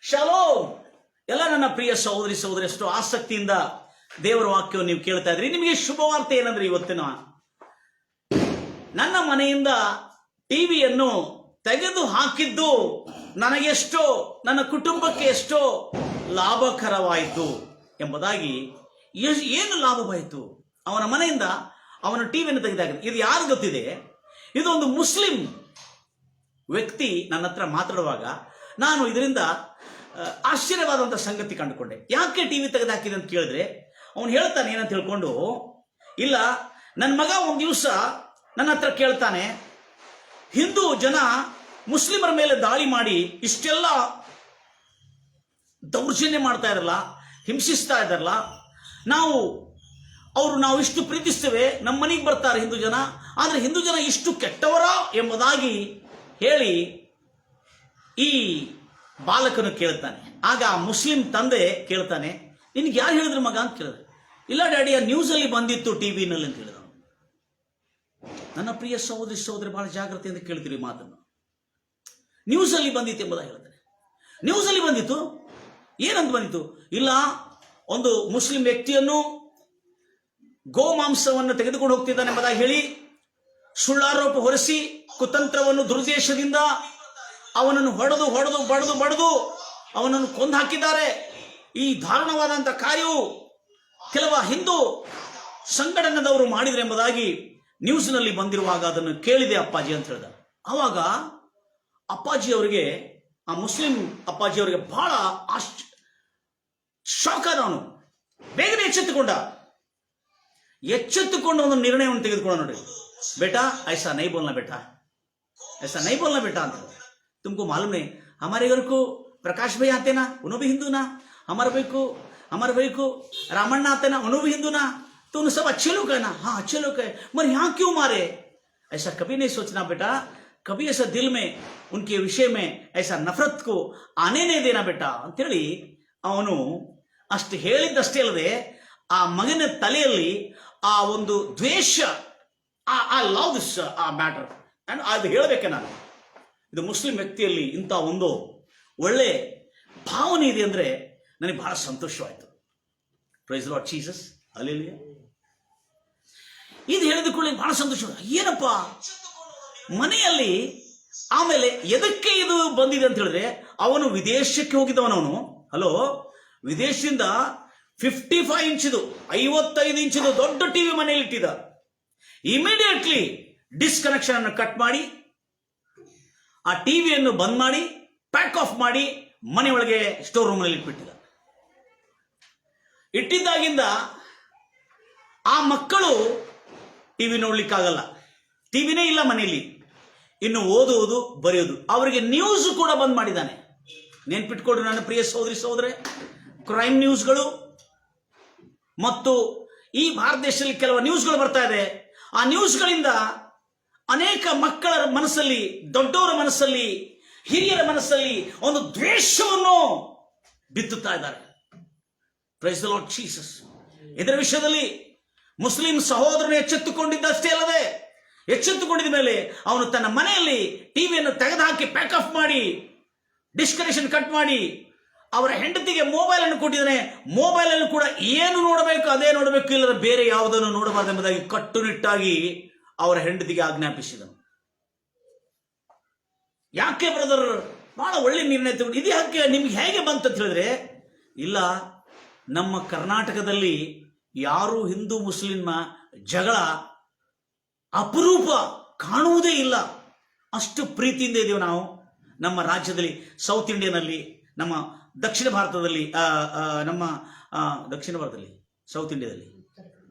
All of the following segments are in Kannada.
ಶಾಲೋಮ್. ಎಲ್ಲ ನನ್ನ ಪ್ರಿಯ ಸಹೋದರಿ ಸಹೋದರಿಯಷ್ಟು ಆಸಕ್ತಿಯಿಂದ ದೇವರ ವಾಕ್ಯವನ್ನು ನೀವು ಕೇಳ್ತಾ ಇದ್ರಿ. ನಿಮಗೆ ಶುಭವಾರ್ತೆ ಏನಂದ್ರೆ, ಇವತ್ತಿನ ನನ್ನ ಮನೆಯಿಂದ ಟಿವಿಯನ್ನು ತೆಗೆದು ಹಾಕಿದ್ದು ನನಗೆಷ್ಟೋ, ನನ್ನ ಕುಟುಂಬಕ್ಕೆ ಎಷ್ಟೋ ಲಾಭಕರವಾಯಿತು ಎಂಬುದಾಗಿ. ಏನು ಲಾಭವಾಯಿತು? ಅವನ ಮನೆಯಿಂದ ಅವನ ಟಿವಿಯನ್ನು ತೆಗೆದಾಕಿದ. ಇದು ಯಾರು ಗೊತ್ತಿದೆ? ಇದು ಒಂದು ಮುಸ್ಲಿಂ ವ್ಯಕ್ತಿ ನನ್ನ ಹತ್ರ ಮಾತಾಡುವಾಗ ನಾನು ಇದರಿಂದ ಆಶ್ಚರ್ಯವಾದಂಥ ಸಂಗತಿ ಕಂಡುಕೊಂಡೆ. ಯಾಕೆ ಟಿವಿ ತೆಗೆದಾಕಿದೆ ಅಂತ ಕೇಳಿದ್ರೆ, ಅವನು ಹೇಳ್ತಾನೆ ಏನಂತ ಹೇಳ್ಕೊಂಡು, ಇಲ್ಲ ನನ್ನ ಮಗ ಒಂದು ದಿವಸ ನನ್ನ ಹತ್ರ ಕೇಳ್ತಾನೆ, ಹಿಂದೂ ಜನ ಮುಸ್ಲಿಮರ ಮೇಲೆ ದಾಳಿ ಮಾಡಿ ಇಷ್ಟೆಲ್ಲ ದೌರ್ಜನ್ಯ ಮಾಡ್ತಾ ಇರಲ್ಲ, ಹಿಂಸಿಸ್ತಾ ಇದ್ದಾರಲ್ಲ, ನಾವು ಇಷ್ಟು ಪ್ರೀತಿಸ್ತೇವೆ, ನಮ್ಮ ಮನೆಗೆ ಬರ್ತಾರೆ ಹಿಂದೂ ಜನ, ಆದರೆ ಹಿಂದೂ ಜನ ಇಷ್ಟು ಕೆಟ್ಟವರ ಎಂಬುದಾಗಿ ಹೇಳಿ ಈ ಬಾಲಕನು ಕೇಳ್ತಾನೆ. ಆಗ ಆ ಮುಸ್ಲಿಂ ತಂದೆ ಕೇಳ್ತಾನೆ, ನಿನಗೆ ಯಾರು ಹೇಳಿದ್ರು ಮಗ ಅಂತ ಕೇಳಿದ್ರೆ, ಇಲ್ಲ ಡ್ಯಾಡಿ, ಆ ನ್ಯೂಸಲ್ಲಿ ಬಂದಿತ್ತು ಟಿವಿನಲ್ಲಿ ಅಂತ ಹೇಳಿದ. ನನ್ನ ಪ್ರಿಯ ಸಹೋದರಿ ಬಹಳ ಜಾಗ್ರತೆಯಿಂದ ಕೇಳ್ತೀರಿ ಮಾತನ್ನು. ನ್ಯೂಸಲ್ಲಿ ಬಂದಿತ್ತು ಎಂಬುದಾಗಿ ಹೇಳ್ತಾನೆ. ನ್ಯೂಸಲ್ಲಿ ಬಂದಿತ್ತು, ಏನಂತ ಬಂದಿತ್ತು? ಇಲ್ಲ, ಒಂದು ಮುಸ್ಲಿಂ ವ್ಯಕ್ತಿಯನ್ನು ಗೋಮಾಂಸವನ್ನು ತೆಗೆದುಕೊಂಡು ಹೋಗ್ತಿದ್ದಾನೆ ಎಂಬುದಾಗಿ ಹೇಳಿ ಸುಳ್ಳಾರೋಪ ಹೊರಿಸಿ ಕುತಂತ್ರವನ್ನು ದುರುದ್ದೇಶದಿಂದ ಅವನನ್ನು ಬಡದು ಅವನನ್ನು ಕೊಂದು ಹಾಕಿದ್ದಾರೆ. ಈ ದಾರುಣವಾದಂಥ ಕಾರ್ಯವು ಕೆಲವು ಹಿಂದೂ ಸಂಘಟನೆದವರು ಮಾಡಿದ್ರು ಎಂಬುದಾಗಿ ನ್ಯೂಸ್ನಲ್ಲಿ ಬಂದಿರುವಾಗ ಅದನ್ನು ಕೇಳಿದೆ ಅಪ್ಪಾಜಿ ಅಂತ ಹೇಳಿದ. ಆವಾಗ ಅಪ್ಪಾಜಿಯವರಿಗೆ, ಆ ಮುಸ್ಲಿಂ ಅಪ್ಪಾಜಿಯವರಿಗೆ ಬಹಳ ಶಾಕ್ ಆದ. ಅವನು ಬೇಗನೆ ಎಚ್ಚೆತ್ತುಕೊಂಡು ಒಂದು ನಿರ್ಣಯವನ್ನು ತೆಗೆದುಕೊಳ್ಳೋ. ನೋಡಿ ಬೇಟಾ, ಐಸಾ ನೈ ಬೋಲ್ನಾ ಬೇಟಾ ಅಂತ. तुमको मालूम नहीं हमारे घर को प्रकाश भाई आते ना, उन्हों भी हिंदू ना, हमारे भाई को रामण्णा आते ना, उन्हों भी हिंदू ना, तो उन सब अच्छे लोग है ना? हाँ अच्छे लोग है, मगर यहाँ क्यों मारे? ऐसा कभी नहीं सोचना बेटा, कभी ऐसा दिल में उनके विषय में ऐसा नफरत को आने नहीं देना बेटा ಅಂತೇಳಿ ಅವನು ಅಷ್ಟು ಹೇಳಿದ್ದಷ್ಟೇ ಅಲ್ಲದೆ ಆ ಮಗನ ತಲೆಯಲ್ಲಿ ಆ ಒಂದು ದ್ವೇಷ, ಆ ಲವ್ ದಿಸ್ ಆ ಮ್ಯಾಟರ್ ಅಂಡ್ ಅದು ಹೇಳಬೇಕೆ ನಾನು. ಇದು ಮುಸ್ಲಿಂ ವ್ಯಕ್ತಿಯಲ್ಲಿ ಇಂಥ ಒಂದು ಒಳ್ಳೆ ಭಾವನೆ ಇದೆ ಅಂದ್ರೆ ನನಗೆ ಬಹಳ ಸಂತೋಷವಾಯಿತು. Praise Lord Jesus, hallelujah. ಇದು ಹೇಳಿದುಕೊಳ್ಳಿ ಬಹಳ ಸಂತೋಷ. ಏನಪ್ಪ ಮನೆಯಲ್ಲಿ ಆಮೇಲೆ ಎದಕ್ಕೆ ಇದು ಬಂದಿದೆ ಅಂತ ಹೇಳಿದ್ರೆ, ಅವನು ವಿದೇಶಕ್ಕೆ ಹೋಗಿದ್ದವನವನು. ಹಲೋ, ವಿದೇಶದಿಂದ 55 ಇಂಚಿದು 55 ಇಂಚಿದು ದೊಡ್ಡ ಟಿವಿ ಮನೆಯಲ್ಲಿ ಇಟ್ಟಿದ್ದ. ಇಮಿಡಿಯೇಟ್ಲಿ ಡಿಸ್ಕನೆಕ್ಷನ್ ಅನ್ನು ಕಟ್ ಮಾಡಿ, ಆ ಟಿವಿಯನ್ನು ಬಂದ್ ಮಾಡಿ, ಪ್ಯಾಕ್ ಆಫ್ ಮಾಡಿ ಮನೆಯೊಳಗೆ ಸ್ಟೋರ್ ರೂಮ್ ನಲ್ಲಿ ಇಟ್ಟಿದ್ದಾಗಿಂದ ಆ ಮಕ್ಕಳು ಟಿವಿ ನೋಡ್ಲಿಕ್ಕಾಗಲ್ಲ, ಟಿವಿನೇ ಇಲ್ಲ ಮನೆಯಲ್ಲಿ. ಇನ್ನು ಓದುವುದು ಬರೆಯೋದು, ಅವರಿಗೆ ನ್ಯೂಸ್ ಕೂಡ ಬಂದ್ ಮಾಡಿದ್ದಾನೆ. ನೆನ್ಪಿಟ್ಕೊಡ್ರಿ ನನ್ನ ಪ್ರಿಯ ಸಹೋದರಿ, ಕ್ರೈಮ್ ನ್ಯೂಸ್ಗಳು ಮತ್ತು ಈ ಭಾರತ ದೇಶದಲ್ಲಿ ಕೆಲವು ನ್ಯೂಸ್ಗಳು ಬರ್ತಾ ಇದೆ. ಆ ನ್ಯೂಸ್ಗಳಿಂದ ಅನೇಕ ಮಕ್ಕಳ ಮನಸ್ಸಲ್ಲಿ, ದೊಡ್ಡವರ ಮನಸ್ಸಲ್ಲಿ, ಹಿರಿಯರ ಮನಸ್ಸಲ್ಲಿ ಒಂದು ದ್ವೇಷವನ್ನು ಬಿತ್ತುತ್ತಾ ಇದ್ದಾರೆ. Praise the Lord Jesus. ಇದರ ವಿಷಯದಲ್ಲಿ ಮುಸ್ಲಿಂ ಸಹೋದರನು ಎಚ್ಚೆತ್ತುಕೊಂಡಿದ್ದಷ್ಟೇ ಅಲ್ಲದೆ, ಎಚ್ಚೆತ್ತುಕೊಂಡಿದ ಮೇಲೆ ಅವನು ತನ್ನ ಮನೆಯಲ್ಲಿ ಟಿವಿಯನ್ನು ತೆಗೆದುಹಾಕಿ ಪ್ಯಾಕ್ ಆಫ್ ಮಾಡಿ, ಡಿಸ್ಕನೆಕ್ಷನ್ ಕಟ್ ಮಾಡಿ, ಅವರ ಹೆಂಡತಿಗೆ ಮೊಬೈಲ್ ಅನ್ನು ಕೊಟ್ಟಿದ್ದಾನೆ. ಮೊಬೈಲ್ ಅನ್ನು ಕೂಡ ಏನು ನೋಡಬೇಕು ಅದೇ ನೋಡಬೇಕು, ಇಲ್ಲದ ಬೇರೆ ಯಾವುದನ್ನು ನೋಡಬಾರದು ಎಂಬುದಾಗಿ ಕಟ್ಟುನಿಟ್ಟಾಗಿ ಅವರ ಹೆಂಡತಿಗೆ ಆಜ್ಞಾಪಿಸಿದನು. ಯಾಕೆ ಬ್ರದರ್ ಬಹಳ ಒಳ್ಳೆ ನಿರ್ಣಯ ತಗೊಂಡು, ಇದು ಯಾಕೆ ನಿಮ್ಗೆ ಹೇಗೆ ಬಂತು ಅಂತ ಹೇಳಿದ್ರೆ, ಇಲ್ಲ ನಮ್ಮ ಕರ್ನಾಟಕದಲ್ಲಿ ಯಾರು ಹಿಂದೂ ಮುಸ್ಲಿಂ ಜಗಳ ಅಪರೂಪ ಕಾಣುವುದೇ ಇಲ್ಲ. ಅಷ್ಟು ಪ್ರೀತಿಯಿಂದ ಇದ್ದೀವಿ ನಾವು ನಮ್ಮ ರಾಜ್ಯದಲ್ಲಿ. ಸೌತ್ ಇಂಡಿಯಾನಲ್ಲಿ, ನಮ್ಮ ದಕ್ಷಿಣ ಭಾರತದಲ್ಲಿ, ದಕ್ಷಿಣ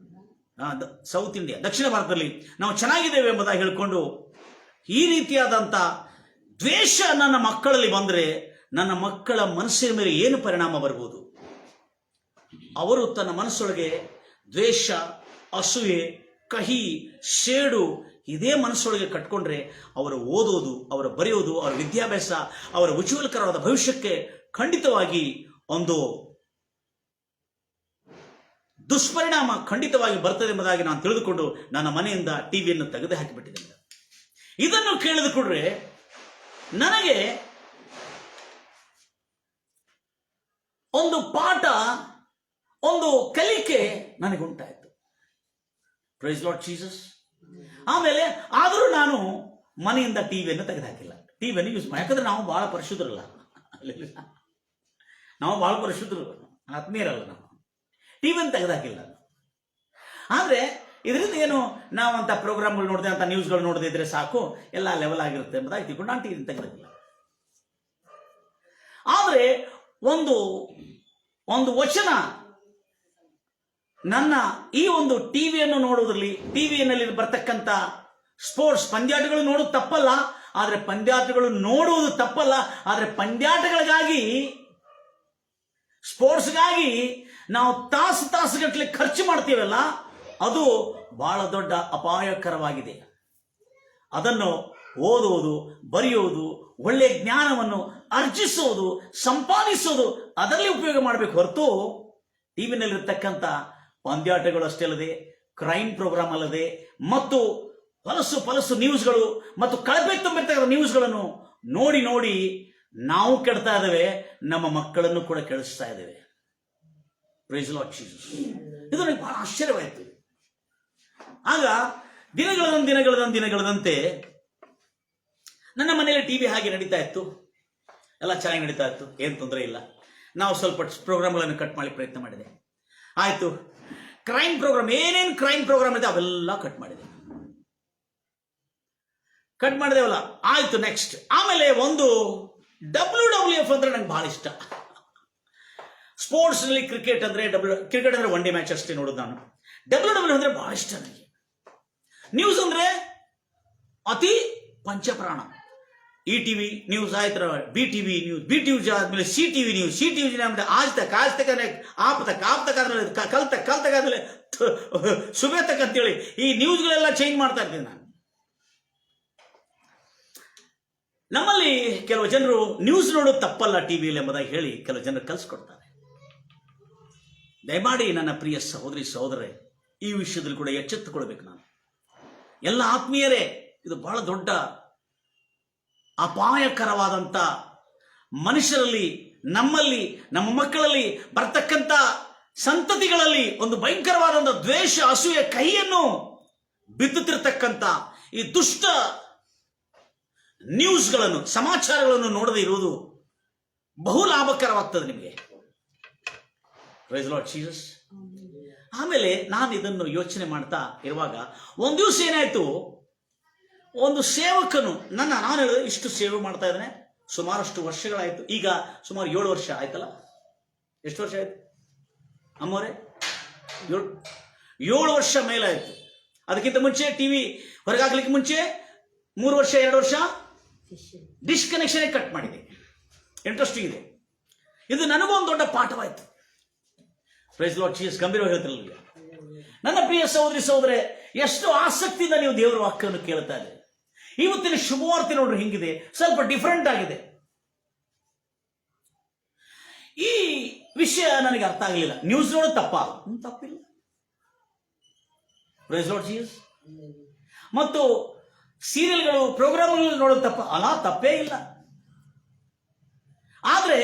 ಭಾರತದಲ್ಲಿ ನಾವು ಚೆನ್ನಾಗಿದ್ದೇವೆ ಎಂಬುದಾಗಿ ಹೇಳಿಕೊಂಡು ಈ ರೀತಿಯಾದಂಥ ದ್ವೇಷ ನನ್ನ ಮಕ್ಕಳಲ್ಲಿ ಬಂದರೆ ನನ್ನ ಮಕ್ಕಳ ಮನಸ್ಸಿನ ಮೇಲೆ ಏನು ಪರಿಣಾಮ ಬರ್ಬೋದು? ಅವರು ತನ್ನ ಮನಸ್ಸೊಳಗೆ ದ್ವೇಷ, ಅಸೂಯೆ, ಕಹಿ, ಸೇಡು ಇದೇ ಮನಸ್ಸೊಳಗೆ ಕಟ್ಕೊಂಡ್ರೆ ಅವರ ಓದೋದು, ಅವರ ಬರೆಯೋದು, ಅವರ ವಿದ್ಯಾಭ್ಯಾಸ, ಅವರ ಉಜ್ವಲಕರವಾದ ಭವಿಷ್ಯಕ್ಕೆ ಖಂಡಿತವಾಗಿ ಒಂದು ದುಷ್ಪರಿಣಾಮ ಖಂಡಿತವಾಗಿ ಬರ್ತದೆ ಎಂಬುದಾಗಿ ನಾನು ತಿಳಿದುಕೊಂಡು ನನ್ನ ಮನೆಯಿಂದ ಟಿವಿಯನ್ನು ತೆಗೆದು ಹಾಕಿಬಿಟ್ಟಿದ್ದೇನೆ. ಇದನ್ನು ಕೇಳಿದುಕೊಂಡ್ರೆ ನನಗೆ ಒಂದು ಪಾಠ, ಒಂದು ಕಲಿಕೆ ನನಗುಂಟಾಯಿತು. Price Lord Jesus. ಆಮೇಲೆ ಆದರೂ ನಾನು ಮನೆಯಿಂದ ಟಿವಿಯನ್ನು ತೆಗೆದುಹಾಕಿಲ್ಲ, ಟಿವಿಯನ್ನು ಯೂಸ್ ಮಾಡಿ. ಯಾಕಂದ್ರೆ ನಾವು ಬಹಳ ಪರಿಶುದ್ಧರಲ್ಲ, ನಾವು ಬಹಳ ಪರಿಶುದ್ಧರು, ಆತ್ಮೀಯರಲ್ಲ, ನಾವು ಟಿವಿಯನ್ನು ತೆಗೆದುಹಾಕಿಲ್ಲ. ಆದ್ರೆ ಇದರಿಂದ ಏನು, ನಾವಂತ ಪ್ರೋಗ್ರಾಮ್ಗಳು ನೋಡಿದೆ, ಅಂತ ನ್ಯೂಸ್ಗಳು ನೋಡದೆ ಇದ್ರೆ ಸಾಕು, ಎಲ್ಲ ಲೆವೆಲ್ ಆಗಿರುತ್ತೆ ಎಂಬುದಾಗಿ ತಿಳ್ಕೊಂಡು ನಾನು ಟಿವಿ ತೆಗೆದಿಲ್ಲ. ಆದ್ರೆ ಒಂದು ವಚನ ನನ್ನ ಈ ಒಂದು ಟಿವಿಯನ್ನು ನೋಡುವುದರಲ್ಲಿ, ಟಿವಿಯಲ್ಲಿ ಬರ್ತಕ್ಕಂಥ ಸ್ಪೋರ್ಟ್ಸ್ ಪಂದ್ಯಾಟಗಳು ನೋಡುವುದು ತಪ್ಪಲ್ಲ, ಆದ್ರೆ ಪಂದ್ಯಾಟಗಳು ನೋಡುವುದು ತಪ್ಪಲ್ಲ, ಆದ್ರೆ ಪಂದ್ಯಾಟಗಳಿಗಾಗಿ, ಸ್ಪೋರ್ಟ್ಸ್ಗಾಗಿ ನಾವು ತಾಸುಗಟ್ಟಲೆ ಖರ್ಚು ಮಾಡ್ತೀವಲ್ಲ, ಅದು ಬಹಳ ದೊಡ್ಡ ಅಪಾಯಕರವಾಗಿದೆ. ಅದನ್ನು ಓದುವುದು, ಬರೆಯುವುದು, ಒಳ್ಳೆಯ ಜ್ಞಾನವನ್ನು ಅರ್ಜಿಸುವುದು, ಸಂಪಾದಿಸುವುದು, ಅದರಲ್ಲಿ ಉಪಯೋಗ ಮಾಡಬೇಕು ಹೊರತು ಟಿವಿನಲ್ಲಿರ್ತಕ್ಕಂಥ ಪಂದ್ಯಾಟಗಳು ಅಷ್ಟೇ ಅಲ್ಲದೆ, ಕ್ರೈಮ್ ಪ್ರೋಗ್ರಾಮ್ ಅಲ್ಲದೆ, ಮತ್ತು ಹೊಲಸು ನ್ಯೂಸ್ಗಳು ಮತ್ತು ಕಳಪೆ ತುಂಬಿರ್ತಕ್ಕಂಥ ನ್ಯೂಸ್ಗಳನ್ನು ನೋಡಿ ನಾವು ಕೆಡ್ತಾ ಇದ್ದೇವೆ, ನಮ್ಮ ಮಕ್ಕಳನ್ನು ಕೂಡ ಕೆಡಿಸ್ತಾ ಇದ್ದೇವೆ. Praise Lord Jesus. ಇದು ನನಗೆ ಬಹಳ ಆಶ್ಚರ್ಯವಾಯಿತು. ಆಗ ದಿನಗಳದಂತೆ ನನ್ನ ಮನೆಯಲ್ಲಿ ಟಿವಿ ಹಾಗೆ ನಡೀತಾ ಇತ್ತು, ಎಲ್ಲ ಚೆನ್ನಾಗಿ ನಡೀತಾ ಇತ್ತು, ಏನು ತೊಂದರೆ ಇಲ್ಲ. ನಾವು ಸ್ವಲ್ಪ ಪ್ರೋಗ್ರಾಮ್ಗಳನ್ನು ಕಟ್ ಮಾಡಿ ಪ್ರಯತ್ನ ಮಾಡಿದೆ. ಆಯ್ತು, ಕ್ರೈಮ್ ಪ್ರೋಗ್ರಾಮ್, ಏನೇನು ಕ್ರೈಮ್ ಪ್ರೋಗ್ರಾಮ್ ಇದೆ ಅವೆಲ್ಲ ಕಟ್ ಮಾಡಿದೆವಲ್ಲ. ಆಯ್ತು, ನೆಕ್ಸ್ಟ್. ಆಮೇಲೆ ಒಂದು WWF ಅಂದ್ರೆ ನಂಗೆ ಬಹಳ ಇಷ್ಟ. ಸ್ಪೋರ್ಟ್ಸ್ ನಲ್ಲಿ ಕ್ರಿಕೆಟ್ ಅಂದ್ರೆ ಒನ್ ಡೇ ಮ್ಯಾಚ್ ಅಷ್ಟೇ ನೋಡೋದು ನಾನು. WWF ಅಂದ್ರೆ ಬಹಳ ಇಷ್ಟ ನನಗೆ. ನ್ಯೂಸ್ ಅಂದ್ರೆ ಅತಿ ಪಂಚಪ್ರಾಣ. ಈ ಟಿವಿ ನ್ಯೂಸ್ ಆಯ್ತು, BTV ನ್ಯೂಸ್, BTV ಆದ್ಮೇಲೆ CTV ನ್ಯೂಸ್, CTV ಆದ್ಮೇಲೆ ಆಜ್ ತಕ್ ಆಪ್ ತಕ್ ಆದ್ಮೇಲೆ ಕಲ್ ತಕ್ ಆದ್ಮೇಲೆ ಸುಬೇ ತಕ್ ಅಂತೇಳಿ ಈ ನ್ಯೂಸ್ಗಳೆಲ್ಲ ಚೇಂಜ್ ಮಾಡ್ತಾ ಇರ್ತೀನಿ ನಾನು. ನಮ್ಮಲ್ಲಿ ಕೆಲವು ಜನರು ನ್ಯೂಸ್ ನೋಡೋದು ತಪ್ಪಲ್ಲ ಟಿವಿಯಲ್ಲಿ ಎಂಬುದಾಗಿ ಹೇಳಿ ಕೆಲವು ಜನರು ಕಲಿಸ್ಕೊಡ್ತಾರೆ. ದಯಮಾಡಿ ನನ್ನ ಪ್ರಿಯ ಸಹೋದರರೇ, ಈ ವಿಷಯದಲ್ಲಿ ಕೂಡ ಎಚ್ಚೆತ್ತುಕೊಳ್ಬೇಕು ನಾನು. ಎಲ್ಲ ಆತ್ಮೀಯರೇ, ಇದು ಬಹಳ ದೊಡ್ಡ ಅಪಾಯಕರವಾದಂಥ, ಮನುಷ್ಯರಲ್ಲಿ, ನಮ್ಮಲ್ಲಿ, ನಮ್ಮ ಮಕ್ಕಳಲ್ಲಿ ಬರ್ತಕ್ಕಂಥ ಸಂತತಿಗಳಲ್ಲಿ ಒಂದು ಭಯಂಕರವಾದಂಥ ದ್ವೇಷ, ಅಸೂಯೆ, ಕಹಿಯನ್ನು ಬಿತ್ತುತ್ತಿರ್ತಕ್ಕಂಥ ಈ ದುಷ್ಟ ನ್ಯೂಸ್ಗಳನ್ನು, ಸಮಾಚಾರಗಳನ್ನು ನೋಡದೆ ಇರುವುದು ಬಹು ಲಾಭಕರವಾಗ್ತದೆ ನಿಮಗೆ. Praise Lord Jesus. ಆಮೇಲೆ ನಾನು ಇದನ್ನು ಯೋಚನೆ ಮಾಡ್ತಾ ಇರುವಾಗ ಒಂದು ದಿವಸ ಏನಾಯ್ತು, ಒಂದು ಸೇವಕನು ನಾನು ಇಷ್ಟು ಸೇವೆ ಮಾಡ್ತಾ ಇದ್ದೇನೆ, ಸುಮಾರಷ್ಟು ವರ್ಷಗಳಾಯ್ತು, ಈಗ ಸುಮಾರು 7 ವರ್ಷ ಆಯ್ತಲ್ಲ. ಎಷ್ಟು ವರ್ಷ ಆಯ್ತು ಅಮ್ಮವರೇ? 7 ವರ್ಷ ಮೇಲಾಯ್ತು. ಅದಕ್ಕಿಂತ ಮುಂಚೆ ಟಿವಿ ಹೊರಗಾಗ್ಲಿಕ್ಕೆ ಮುಂಚೆ 3 ವರ್ಷ 2 ವರ್ಷ ಡಿಶ್ ಕನೆಕ್ಷನ್ ಕಟ್ ಮಾಡಿದೆ. ಇಂಟ್ರೆಸ್ಟಿಂಗ್ ಇದೆ. ಇದು ನನಗೂ ಒಂದು ದೊಡ್ಡ ಪಾಠವಾಯಿತು. Price Lord Jesus. ಗಂಭೀರವಾಗಿ ಹೇಳ್ತಿರಲಿಲ್ಲ. ನನ್ನ ಪ್ರಿಯ ಸಹೋದರೇ, ಎಷ್ಟು ಆಸಕ್ತಿಯಿಂದ ನೀವು ದೇವರ ವಾಕ್ಯವನ್ನು ಕೇಳ್ತಾ ಇದ್ದೀರಿ. ಇವತ್ತಿನ ಶುಭವಾರ್ತೆ ನೋಡ್ರಿ ಹಿಂಗಿದೆ, ಸ್ವಲ್ಪ ಡಿಫರೆಂಟ್ ಆಗಿದೆ. ಈ ವಿಷಯ ನನಗೆ ಅರ್ಥ ಆಗಲಿಲ್ಲ. ನ್ಯೂಸ್ ನೋಡೋದು ತಪ್ಪಿಲ್ಲ. Praise Lord Jesus. ಮತ್ತು ಸೀರಿಯಲ್ಗಳು, ಪ್ರೋಗ್ರಾಮ್ಗಳು ನೋಡೋದು ತಪ್ಪೇ ಇಲ್ಲ. ಆದ್ರೆ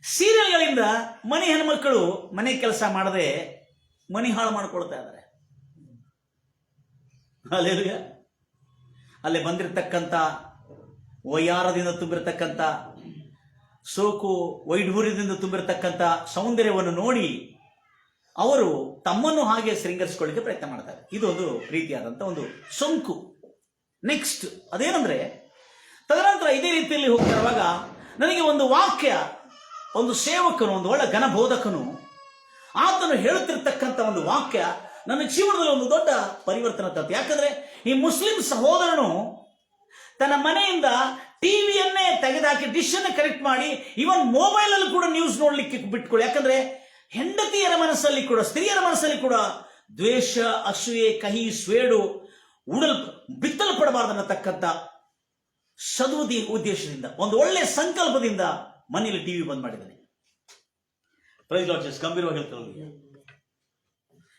ಸೀರಿಯಲ್ಗಳಿಂದ ಮನೆ ಹೆಣ್ಮಕ್ಕಳು ಮನೆ ಕೆಲಸ ಮಾಡದೆ ಮನೆ ಹಾಳು ಮಾಡ್ಕೊಳ್ತಾ ಇದ್ದಾರೆ. ಅಲ್ಲಿ ಬಂದಿರತಕ್ಕಂಥ ವೈಯಾರದಿಂದ ತುಂಬಿರತಕ್ಕಂಥ, ಸೋಕು ವೈಢೂರ್ಯದಿಂದ ತುಂಬಿರತಕ್ಕಂಥ ಸೌಂದರ್ಯವನ್ನು ನೋಡಿ ಅವರು ತಮ್ಮನ್ನು ಹಾಗೆ ಶೃಂಗರಿಸಿಕೊಳ್ಳಿಕ್ಕೆ ಪ್ರಯತ್ನ ಮಾಡ್ತಾರೆ. ಇದೊಂದು ರೀತಿಯಾದಂಥ ಒಂದು ಸೋಂಕು. ನೆಕ್ಸ್ಟ್ ಅದೇನಂದ್ರೆ, ತದನಂತರ ಇದೇ ರೀತಿಯಲ್ಲಿ ಹೋಗ್ತಿರುವಾಗ ನನಗೆ ಒಂದು ವಾಕ್ಯ, ಒಂದು ಸೇವಕನು, ಒಂದು ಒಳ್ಳೆ ಘನಬೋಧಕನು, ಆತನು ಹೇಳುತ್ತಿರ್ತಕ್ಕಂಥ ಒಂದು ವಾಕ್ಯ ನನ್ನ ಜೀವನದಲ್ಲಿ ಒಂದು ದೊಡ್ಡ ಪರಿವರ್ತನೆ ತಂತು. ಯಾಕಂದ್ರೆ ಈ ಮುಸ್ಲಿಂ ಸಹೋದರನು ತನ್ನ ಮನೆಯಿಂದ ಟಿವಿಯನ್ನೇ ತೆಗೆದುಹಾಕಿ ಡಿಶ್ ಅನ್ನು ಕನೆಕ್ಟ್ ಮಾಡಿ, ಇವನ್ ಮೊಬೈಲ್ ಅಲ್ಲಿ ಕೂಡ ನ್ಯೂಸ್ ನೋಡ್ಲಿಕ್ಕೆ ಬಿಟ್ಕೊಳ್ಳಿ. ಯಾಕಂದ್ರೆ ಹೆಂಡತಿಯರ ಮನಸ್ಸಲ್ಲಿ ಕೂಡ, ಸ್ತ್ರೀಯರ ಮನಸ್ಸಲ್ಲಿ ಕೂಡ ದ್ವೇಷ, ಅಸೂಯೆ, ಕಹಿ, ಸ್ವೇಡು ಬಿತ್ತಲ್ಪಡಬಾರ್ದನ್ನತಕ್ಕಂಥ ಉದ್ದೇಶದಿಂದ, ಒಂದು ಒಳ್ಳೆಯ ಸಂಕಲ್ಪದಿಂದ ಮನೆಯಲ್ಲಿ ಟಿವಿ ಬಂದ್ ಮಾಡಿದ್ದಾನೆ. Praise Lord Jesus. ಗಂಭೀರವಾಗಿ ಹೇಳ್ತಾರೆ.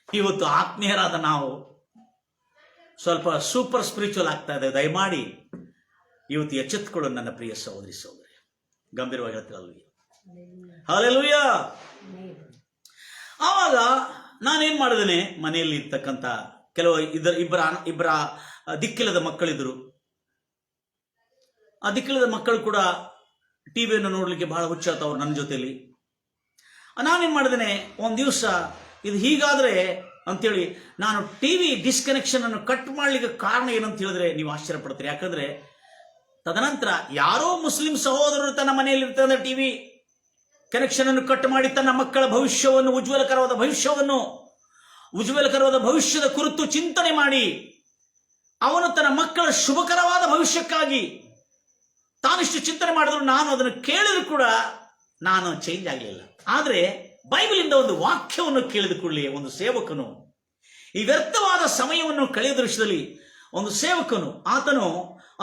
ಇವತ್ತು ಆತ್ಮೀಯರಾದ ನಾವು ಸ್ವಲ್ಪ ಸೂಪರ್ ಸ್ಪಿರಿಚುವಲ್ ಆಗ್ತಾ ಇದೆ. ದಯಮಾಡಿ ಇವತ್ತು ಎಚ್ಚೆತ್ತುಕೊಳ್ಳೋಣ ನನ್ನ ಪ್ರಿಯ ಸಹೋದರಿ. ಗಂಭೀರವಾಗಿ ಹೇಳ್ತಿರಲ್ವಿ. ಹಲ್ಲೆಲೂಯಾ. ಆವಾಗ ನಾನೇನ್ ಮಾಡಿದ್ದೇನೆ, ಮನೆಯಲ್ಲಿ ಇರ್ತಕ್ಕಂಥ ಕೆಲವು ಇಬ್ಬರ ದಿಕ್ಕಿಲ್ಲದ ಮಕ್ಕಳಿದ್ರು. ಆ ದಿಕ್ಕಿಲ್ಲದ ಮಕ್ಕಳು ಕೂಡ ಟಿವಿಯನ್ನು ನೋಡ್ಲಿಕ್ಕೆ ಬಹಳ ಹುಚ್ಚಾತವ್ರು ನನ್ನ ಜೊತೆಲಿ. ನಾನೇನ್ ಮಾಡಿದ್ದೇನೆ, ಒಂದ್ ದಿವಸ ಇದು ಹೀಗಾದ್ರೆ ಅಂತೇಳಿ ನಾನು ಟಿವಿ ಡಿಸ್ಕನೆಕ್ಷನ್ ಅನ್ನು ಕಟ್ ಮಾಡ್ಲಿಕ್ಕೆ ಕಾರಣ ಏನಂತ ಹೇಳಿದ್ರೆ ನೀವು ಆಶ್ಚರ್ಯ ಪಡ್ತೀರಿ. ಯಾಕಂದ್ರೆ ತದನಂತರ ಯಾರೋ ಮುಸ್ಲಿಂ ಸಹೋದರರು ತನ್ನ ಮನೆಯಲ್ಲಿ ಇರ್ತಂದ್ರೆ ಟಿವಿ ಕನೆಕ್ಷನ್ ಅನ್ನು ಕಟ್ ಮಾಡಿ ತನ್ನ ಮಕ್ಕಳ ಭವಿಷ್ಯವನ್ನು, ಉಜ್ವಲಕರವಾದ ಭವಿಷ್ಯದ ಕುರಿತು ಚಿಂತನೆ ಮಾಡಿ ಅವನು ತನ್ನ ಮಕ್ಕಳ ಶುಭಕರವಾದ ಭವಿಷ್ಯಕ್ಕಾಗಿ ತಾನಿಷ್ಟು ಚಿಂತನೆ ಮಾಡಿದ್ರು ನಾನು ಅದನ್ನು ಕೇಳಿದ್ರು ಕೂಡ ನಾನು ಚೇಂಜ್ ಆಗಲಿಲ್ಲ. ಆದರೆ ಬೈಬಲಿಂದ ಒಂದು ವಾಕ್ಯವನ್ನು ಕೇಳಿದ ಕೂಡಲೇ ಒಂದು ಸೇವಕನು, ಈ ವ್ಯರ್ಥವಾದ ಸಮಯವನ್ನು ಕಳೆಯುವ ದೃಶ್ಯದಲ್ಲಿ ಒಂದು ಸೇವಕನು, ಆತನು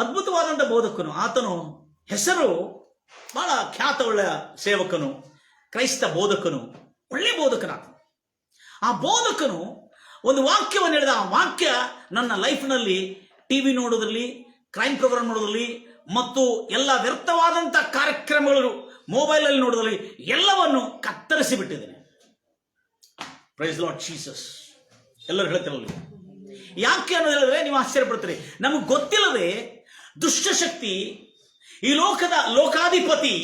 ಅದ್ಭುತವಾದಂಥ ಬೋಧಕನು, ಆತನು ಹೆಸರು ಬಹಳ ಖ್ಯಾತವುಳ್ಳ ಸೇವಕನು, ಕ್ರೈಸ್ತ ಬೋಧಕನು, ಒಳ್ಳೆ ಬೋಧಕನಾತ. ಆ ಬೋಧಕನು ಒಂದು ವಾಕ್ಯವನ್ನು ಹೇಳಿದ. ಆ ವಾಕ್ಯ ನನ್ನ ಲೈಫ್ನಲ್ಲಿ ಟಿವಿ ನೋಡೋದ್ರಲ್ಲಿ, ಕ್ರೈಮ್ ಪ್ರೋಗ್ರಾಮ್ ನೋಡೋದ್ರಲ್ಲಿ ಮತ್ತು ಎಲ್ಲ ವ್ಯರ್ಥವಾದಂಥ ಕಾರ್ಯಕ್ರಮಗಳು ಮೊಬೈಲಲ್ಲಿ ನೋಡೋದ್ರಲ್ಲಿ ಎಲ್ಲವನ್ನು ಕತ್ತರಿಸಿ ಬಿಟ್ಟಿದ್ದೇನೆ. Praise Lord Jesus. ಎಲ್ಲರೂ ಹೇಳ್ತಿರಲಿ ಯಾಕೆ ಅನ್ನೋದು ಹೇಳಿದ್ರೆ ನೀವು ಆಶ್ಚರ್ಯಪಡ್ತೀರಿ. ನಮಗೆ ಗೊತ್ತಿಲ್ಲದೆ ದುಷ್ಟಶಕ್ತಿ, ಈ ಲೋಕಾಧಿಪತಿ,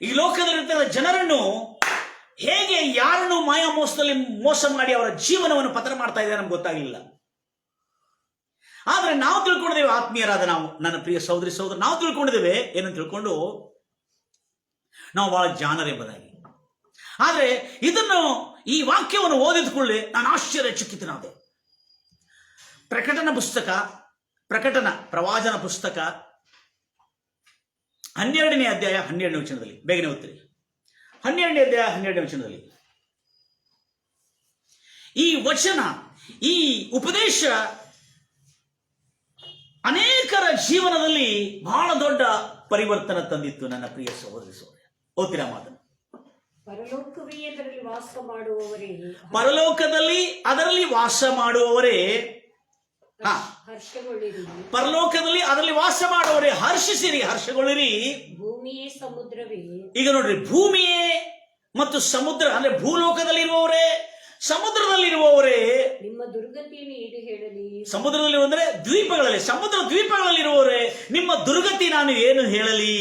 ಈ ಲೋಕದಲ್ಲಿರ್ತಕ್ಕಂಥ ಜನರನ್ನು ಹೇಗೆ ಯಾರನ್ನು ಮಾಯಾ ಮೋಸದಲ್ಲಿ ಮೋಸ ಮಾಡಿ ಅವರ ಜೀವನವನ್ನು ಪತನ ಮಾಡ್ತಾ ಇದೆ ನಮ್ಗೆ ಗೊತ್ತಾಗಲಿಲ್ಲ. ಆದ್ರೆ ನಾವು ತಿಳ್ಕೊಂಡಿದ್ದೇವೆ, ಆತ್ಮೀಯರಾದ ನಾವು, ನನ್ನ ಪ್ರಿಯ ಸಹೋದರಿ ಸಹೋದರ, ನಾವು ತಿಳ್ಕೊಂಡಿದ್ದೇವೆ ಏನಂತ ತಿಳ್ಕೊಂಡು ನಾವು ಬಹಳ ಜಾಣರೆಂಬುದಾಗಿ. ಆದ್ರೆ ಇದನ್ನು, ಈ ವಾಕ್ಯವನ್ನು ಓದಿದ ಕೂಡಲೇ ನಾನು ಆಶ್ಚರ್ಯಚಕಿತನಾದೆ. ಪ್ರವಾಚನ ಪುಸ್ತಕ 12ನೇ ಅಧ್ಯಾಯ 12ನೇ ವಚನದಲ್ಲಿ, ಬೇಗನೆ ಓದ್ತೀರಿ. 12ನೇ ಅಧ್ಯಾಯ 12ನೇ ವಚನದಲ್ಲಿ ಈ ವಚನ, ಈ ಉಪದೇಶ ಅನೇಕರ ಜೀವನದಲ್ಲಿ ಬಹಳ ದೊಡ್ಡ ಪರಿವರ್ತನೆ ತಂದಿತ್ತು. ನನ್ನ ಪ್ರಿಯ ಸಹೋದರಿ ಸಹೋದರ, ಓದ್ತೀರಾ ಮಾತನ್ನು? ಪರಲೋಕದಲ್ಲಿ ಅದರಲ್ಲಿ ವಾಸ ಮಾಡುವವರೇ, ಪರಲೋಕದಲ್ಲಿ ಅದರಲ್ಲಿ ವಾಸ ಮಾಡುವವರೇ ಹರ್ಷಿಸಿರಿ, ಹರ್ಷಗೊಳ್ಳಿರಿ. ಭೂಮಿಯೇ ಸಮುದ್ರವೇ, ಈಗ ನೋಡ್ರಿ, ಭೂಮಿಯೇ ಮತ್ತು ಸಮುದ್ರ ಅಂದ್ರೆ ಭೂಲೋಕದಲ್ಲಿರುವವರೇ, ಸಮುದ್ರದಲ್ಲಿರುವವರೇ ನಿಮ್ಮ ದುರ್ಗತಿಯನ್ನು ಏನು ಹೇಳಲಿ. ಸಮುದ್ರದಲ್ಲಿ ಅಂದ್ರೆ ದ್ವೀಪಗಳಲ್ಲಿ, ಸಮುದ್ರ ದ್ವೀಪಗಳಲ್ಲಿರುವವರೇ ನಿಮ್ಮ ದುರ್ಗತಿ ನಾನು ಏನು ಹೇಳಲಿ.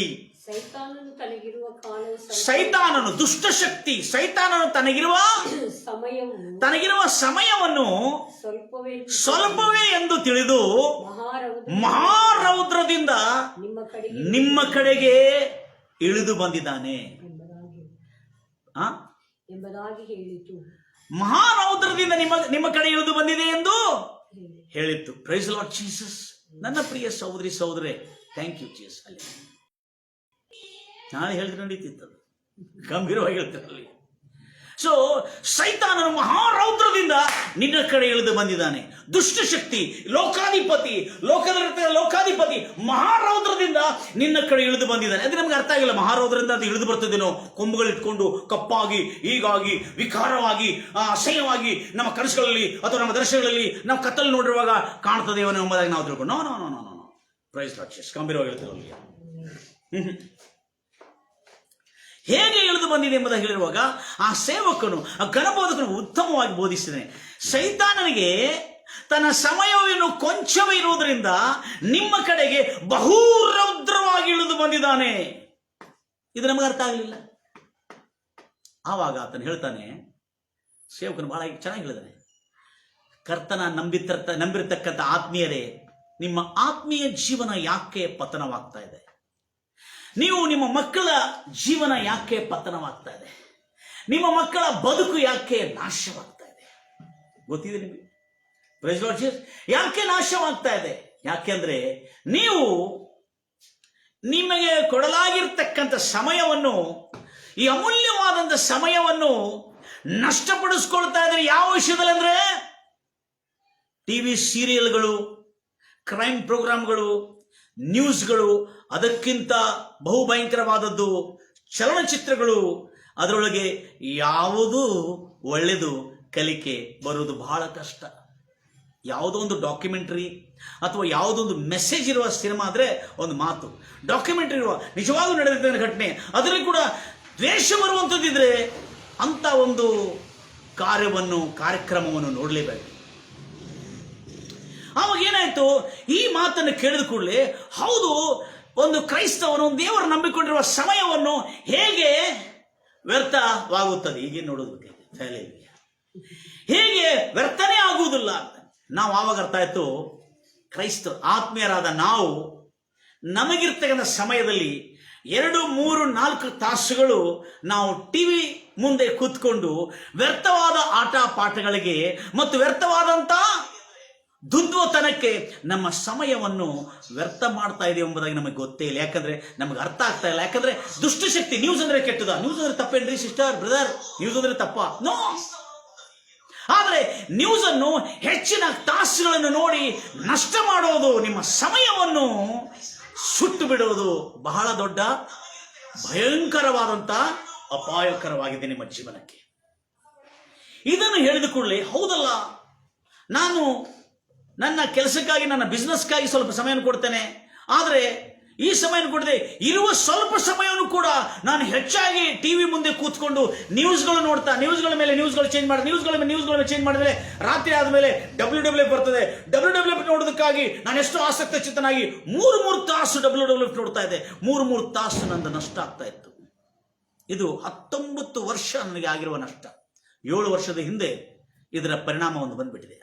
ಸೈತಾನನು ತನಗಿರುವ ಕಾಲವು, ಸೈತಾನನು, ದುಷ್ಟಶಕ್ತಿ ಸೈತಾನನು ತನಗಿರುವ ಸಮಯವನ್ನು ಸ್ವಲ್ಪವೇ ಎಂದು ತಿಳಿದು ಮಹಾರೌದ್ರದಿಂದ ನಿಮ್ಮ ಕಡೆಗೆ ಇಳಿದು ಬಂದಿದ್ದಾನೆ ಎಂಬುದಾಗಿ ಹೇಳಿತು. ಮಹಾರೌದ್ರದಿಂದ ನಿಮ್ಮ ಕಡೆ ಇಳಿದು ಬಂದಿದೆ ಎಂದು ಹೇಳಿತ್ತು. Praise Lord Jesus. ನನ್ನ ಪ್ರಿಯ ಸಹೋದರಿ ಸಹೋದರೇ, ಥ್ಯಾಂಕ್ ಯು ಜೀಸಸ್. ಅಲ್ಲಿ ನಾಳೆ ಹೇಳಿದ್ರೆ ನಡೀತಿತ್ತು, ಗಂಭೀರವಾಗಿ ಹೇಳ್ತಿರಲಿ. ಸೊ ಸೈತಾನನು ಮಹಾರೌದ್ರದಿಂದ ನಿನ್ನ ಕಡೆ ಇಳಿದು ಬಂದಿದ್ದಾನೆ. ದುಷ್ಟಶಕ್ತಿ, ಲೋಕಾಧಿಪತಿ ಮಹಾರೌದ್ರದಿಂದ ನಿನ್ನ ಕಡೆ ಇಳಿದು ಬಂದಿದ್ದಾನೆ. ಅದು ನಮ್ಗೆ ಅರ್ಥ ಆಗಿಲ್ಲ. ಮಹಾರೌದ್ರದಿಂದ ಅದು ಇಳಿದು ಬರ್ತದೇನೋ, ಕೊಂಬುಗಳಿಟ್ಕೊಂಡು ಕಪ್ಪಾಗಿ, ಹೀಗಾಗಿ ವಿಕಾರವಾಗಿ, ಅಸಹ್ಯವಾಗಿ ನಮ್ಮ ಕನಸುಗಳಲ್ಲಿ ಅಥವಾ ನಮ್ಮ ದರ್ಶನಗಳಲ್ಲಿ ನಾವು ಕತ್ತಲು ನೋಡಿರುವಾಗ ಕಾಣ್ತದೇವೋ ಎಂಬುದಾಗಿ ನಾವು ತಿಳ್ಕೊಂಡು no no no no no praise Lord Jesus. ಗಂಭೀರವಾಗಿ ಹೇಳ್ತಿರಲಿ. ಹೇಗೆ ಇಳಿದು ಬಂದಿದೆ ಎಂಬುದಾಗಿ ಹೇಳಿರುವಾಗ ಆ ಸೇವಕನು, ಆ ಗಣಬೋಧಕನು ಉತ್ತಮವಾಗಿ ಬೋಧಿಸಿದ್ದಾನೆ. ಸೈತಾನನಿಗೆ ತನ್ನ ಸಮಯವನ್ನು ಕೊಂಚವೇ ಇರುವುದರಿಂದ ನಿಮ್ಮ ಕಡೆಗೆ ಬಹು ರೌದ್ರವಾಗಿ ಇಳಿದು ಬಂದಿದ್ದಾನೆ. ಇದು ನಮಗೆ ಅರ್ಥ ಆಗಲಿಲ್ಲ. ಆವಾಗ ಆತನು ಹೇಳ್ತಾನೆ, ಸೇವಕನು ಬಹಳ ಚೆನ್ನಾಗಿ ಹೇಳಿದಾನೆ, ಕರ್ತನ ನಂಬಿರತಕ್ಕಂಥ ಆತ್ಮೀಯರೇ, ನಿಮ್ಮ ಆತ್ಮೀಯ ಜೀವನ ಯಾಕೆ ಪತನವಾಗ್ತಾ ಇದೆ? ನೀವು ನಿಮ್ಮ ಮಕ್ಕಳ ಜೀವನ ಯಾಕೆ ಪತನವಾಗ್ತಾ ಇದೆ? ನಿಮ್ಮ ಮಕ್ಕಳ ಬದುಕು ಯಾಕೆ ನಾಶವಾಗ್ತಾ ಇದೆ? ಗೊತ್ತಿದೆ ನಿಮಗೆ? Praise Lord Jesus. ಯಾಕೆ ನಾಶವಾಗ್ತಾ ಇದೆ? ಯಾಕೆಂದ್ರೆ ನೀವು ನಿಮಗೆ ಕೊಡಲಾಗಿರ್ತಕ್ಕಂಥ ಸಮಯವನ್ನು, ಈ ಅಮೂಲ್ಯವಾದಂಥ ಸಮಯವನ್ನು ನಷ್ಟಪಡಿಸ್ಕೊಳ್ತಾ ಇದ್ರೆ. ಯಾವ ವಿಷಯದಲ್ಲಿ ಅಂದ್ರೆ ಟಿವಿ ಸೀರಿಯಲ್ಗಳು, ಕ್ರೈಮ್ ಪ್ರೋಗ್ರಾಮ್ಗಳು, ನ್ಯೂಸ್ಗಳು, ಅದಕ್ಕಿಂತ ಬಹುಭಯಂಕರವಾದದ್ದು ಚಲನಚಿತ್ರಗಳು. ಅದರೊಳಗೆ ಯಾವುದು ಒಳ್ಳೆಯದು ಕಲಿಕೆ ಬರುವುದು ಬಹಳ ಕಷ್ಟ. ಯಾವುದೋ ಒಂದು ಡಾಕ್ಯುಮೆಂಟ್ರಿ ಅಥವಾ ಯಾವುದೋ ಒಂದು ಮೆಸೇಜ್ ಇರುವ ಸಿನಿಮಾ ಆದರೆ ಒಂದು ಮಾತು, ಡಾಕ್ಯುಮೆಂಟ್ರಿ ಇರುವ ನಿಜವಾಗ್ಲೂ ನಡೆದಿದ್ದ ಘಟನೆ, ಅದರಲ್ಲಿ ಕೂಡ ದ್ವೇಷ ಬರುವಂಥದ್ದಿದ್ರೆ ಅಂತ ಒಂದು ಕಾರ್ಯಕ್ರಮವನ್ನು ನೋಡಲೇಬೇಕು. ಅವಾಗ ಏನಾಯ್ತು, ಈ ಮಾತನ್ನು ಕೇಳಿದ ಕೂಡಲೇ ಹೌದು, ಒಂದು ಕ್ರೈಸ್ತವನು ದೇವರು ನಂಬಿಕೊಂಡಿರುವ ಸಮಯವನ್ನು ಹೇಗೆ ವ್ಯರ್ಥವಾಗುತ್ತದೆ, ಹೀಗೆ ನೋಡೋದಕ್ಕೆ ಹೇಗೆ ವ್ಯರ್ಥನೇ ಆಗುವುದಿಲ್ಲ. ನಾವು ಆವಾಗ ಅರ್ಥ ಆಯ್ತು, ಕ್ರೈಸ್ತ ಆತ್ಮೀಯರಾದ ನಾವು ನಮಗಿರ್ತಕ್ಕಂಥ ಸಮಯದಲ್ಲಿ 2, 3, 4 ತಾಸುಗಳು ನಾವು ಟಿವಿ ಮುಂದೆ ಕೂತ್ಕೊಂಡು ವ್ಯರ್ಥವಾದ ಆಟ ಪಾಠಗಳಿಗೆ ಮತ್ತು ವ್ಯರ್ಥವಾದಂತ ದುಂದುವತನಕ್ಕೆ ನಮ್ಮ ಸಮಯವನ್ನು ವ್ಯರ್ಥ ಮಾಡ್ತಾ ಇದೆ ಎಂಬುದಾಗಿ ನಮಗೆ ಗೊತ್ತೇ ಇಲ್ಲ. ಯಾಕಂದ್ರೆ ನಮಗೆ ಅರ್ಥ ಆಗ್ತಾ ಇಲ್ಲ. ಯಾಕಂದ್ರೆ ದುಷ್ಟಶಕ್ತಿ, ನ್ಯೂಸ್ ಅಂದ್ರೆ ಕೆಟ್ಟದ, ನ್ಯೂಸ್ ಅಂದ್ರೆ ತಪ್ಪೇನ್ರಿ ಸಿಸ್ಟರ್ ಬ್ರದರ್, ನ್ಯೂಸ್ ಅಂದ್ರೆ ತಪ್ಪ? ನೋ. ಆದ್ರೆ ನ್ಯೂಸ್ ಅನ್ನು ಹೆಚ್ಚಿನ ತಾಸುಗಳನ್ನು ನೋಡಿ ನಷ್ಟ ಮಾಡೋದು, ನಿಮ್ಮ ಸಮಯವನ್ನು ಸುಟ್ಟು ಬಿಡುವುದು ಬಹಳ ದೊಡ್ಡ ಭಯಂಕರವಾದಂತ ಅಪಾಯಕರವಾಗಿದೆ ನಿಮ್ಮ ಜೀವನಕ್ಕೆ. ಇದನ್ನು ಹೇಳಿದ ಕೂಡಲೇ ಹೌದಲ್ಲ, ನಾನು ನನ್ನ ಕೆಲಸಕ್ಕಾಗಿ, ನನ್ನ ಬಿಸ್ನೆಸ್ಗಾಗಿ ಸ್ವಲ್ಪ ಸಮಯವನ್ನು ಕೊಡ್ತೇನೆ, ಆದರೆ ಈ ಸಮಯವನ್ನು ಕೊಡದೆ ಇರುವ ಸ್ವಲ್ಪ ಸಮಯವನ್ನು ಕೂಡ ನಾನು ಹೆಚ್ಚಾಗಿ ಟಿವಿ ಮುಂದೆ ಕೂತ್ಕೊಂಡು ನ್ಯೂಸ್ಗಳು ನೋಡ್ತಾ, ನ್ಯೂಸ್ಗಳ ಮೇಲೆ ನ್ಯೂಸ್ಗಳು ಚೇಂಜ್ ಮಾಡಿ, ನ್ಯೂಸ್ಗಳ ಮೇಲೆ ಚೇಂಜ್ ಮಾಡಿದ್ರೆ ರಾತ್ರಿ ಆದಮೇಲೆ WWF ಬರ್ತದೆ. WWF ನೋಡೋದಕ್ಕಾಗಿ ನಾನು ಎಷ್ಟು ಆಸಕ್ತ ಚಿತ್ತನಾಗಿ 3 ತಾಸು WWF ನೋಡ್ತಾ ಇದ್ದೆ. 3 ತಾಸು ನಂದು ನಷ್ಟ ಆಗ್ತಾ ಇತ್ತು. ಇದು 19 ವರ್ಷ ನನಗೆ ಆಗಿರುವ ನಷ್ಟ. 7 ವರ್ಷದ ಹಿಂದೆ ಇದರ ಪರಿಣಾಮ ಒಂದು ಬಂದ್ಬಿಟ್ಟಿದೆ.